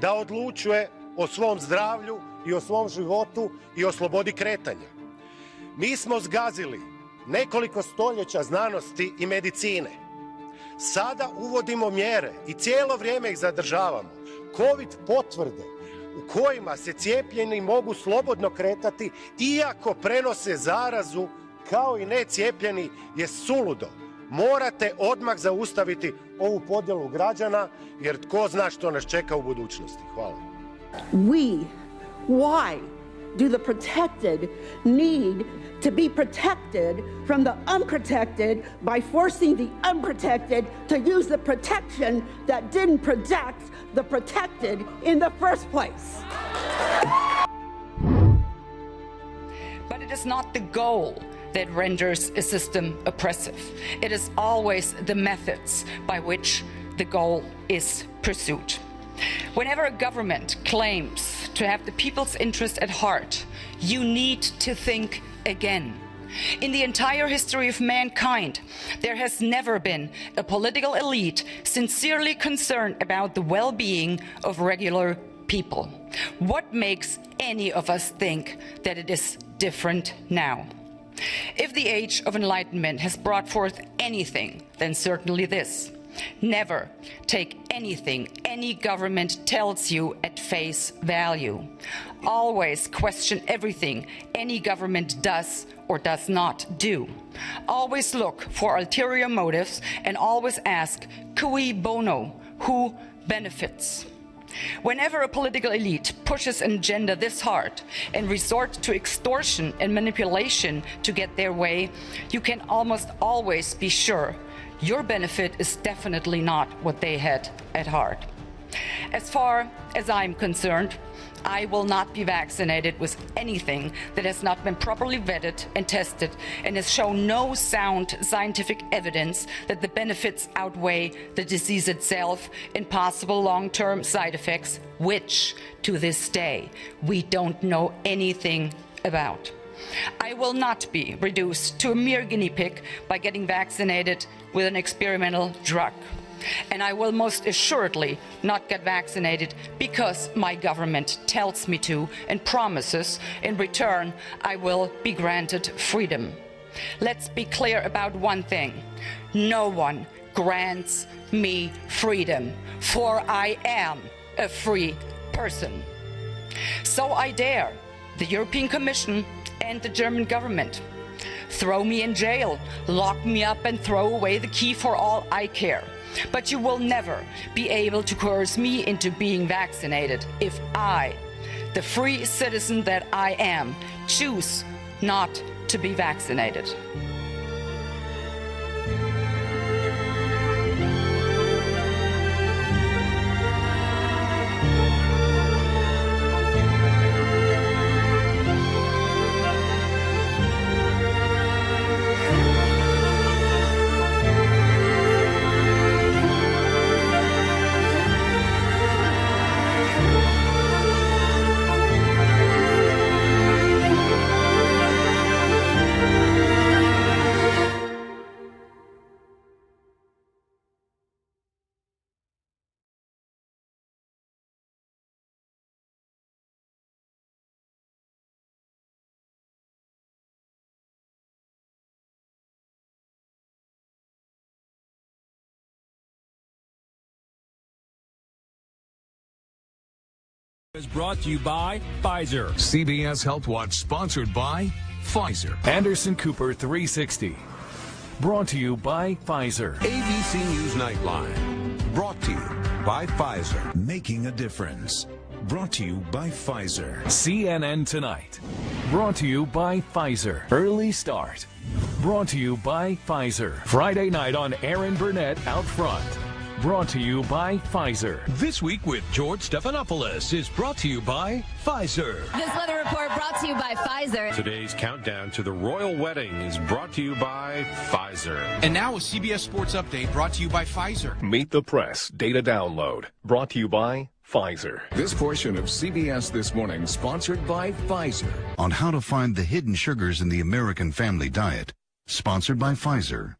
da odlučuje o svom zdravlju i o svom životu i o slobodi kretanja. Mi smo zgazili nekoliko stoljeća znanosti i medicine. Sada uvodimo mjere i cijelo vrijeme ih zadržavamo. Covid potvrde u kojima se cijepljeni mogu slobodno kretati iako prenose zarazu kao i necijepljeni je suludo. Morate odmah zaustaviti ovu podjelu građana jer tko zna što nas čeka u budućnosti. Hvala. Why do the protected need to be protected from the unprotected by forcing the unprotected to use the protection that didn't protect the protected in the first place? But it is not the goal that renders a system oppressive. It is always the methods by which the goal is pursued. Whenever a government claims to have the people's interest at heart, you need to think again. In the entire history of mankind, there has never been a political elite sincerely concerned about the well-being of regular people. What makes any of us think that it is different now? If the age of enlightenment has brought forth anything, then certainly this. Never take anything any government tells you at face value. Always question everything any government does or does not do. Always look for ulterior motives and always ask, cui bono, who benefits? Whenever a political elite pushes an agenda this hard and resorts to extortion and manipulation to get their way, you can almost always be sure your benefit is definitely not what they had at heart. As far as I'm concerned, I will not be vaccinated with anything that has not been properly vetted and tested and has shown no sound scientific evidence that the benefits outweigh the disease itself and possible long-term side effects, which, to this day, we don't know anything about. I will not be reduced to a mere guinea pig by getting vaccinated with an experimental drug. And I will most assuredly not get vaccinated because my government tells me to and promises in return I will be granted freedom. Let's be clear about one thing. No one grants me freedom, for I am a free person. So I dare the European Commission and the German government. Throw me in jail, lock me up and throw away the key for all I care. But you will never be able to coerce me into being vaccinated if I, the free citizen that I am, choose not to be vaccinated. Is brought to you by Pfizer. CBS Health Watch sponsored by Pfizer. Anderson Cooper 360. Brought to you by Pfizer. ABC News Nightline. Brought to you by Pfizer. Making a difference. Brought to you by Pfizer. CNN Tonight. Brought to you by Pfizer. Early Start. Brought to you by Pfizer. Friday night on Aaron Burnett Out Front. Brought to you by Pfizer. This Week with George Stephanopoulos is brought to you by Pfizer. This weather report brought to you by Pfizer. Today's countdown to the royal wedding is brought to you by Pfizer. And now a CBS Sports Update brought to you by Pfizer. Meet the Press Data Download. Brought to you by Pfizer. This portion of CBS This Morning sponsored by Pfizer. On how to find the hidden sugars in the American family diet. Sponsored by Pfizer.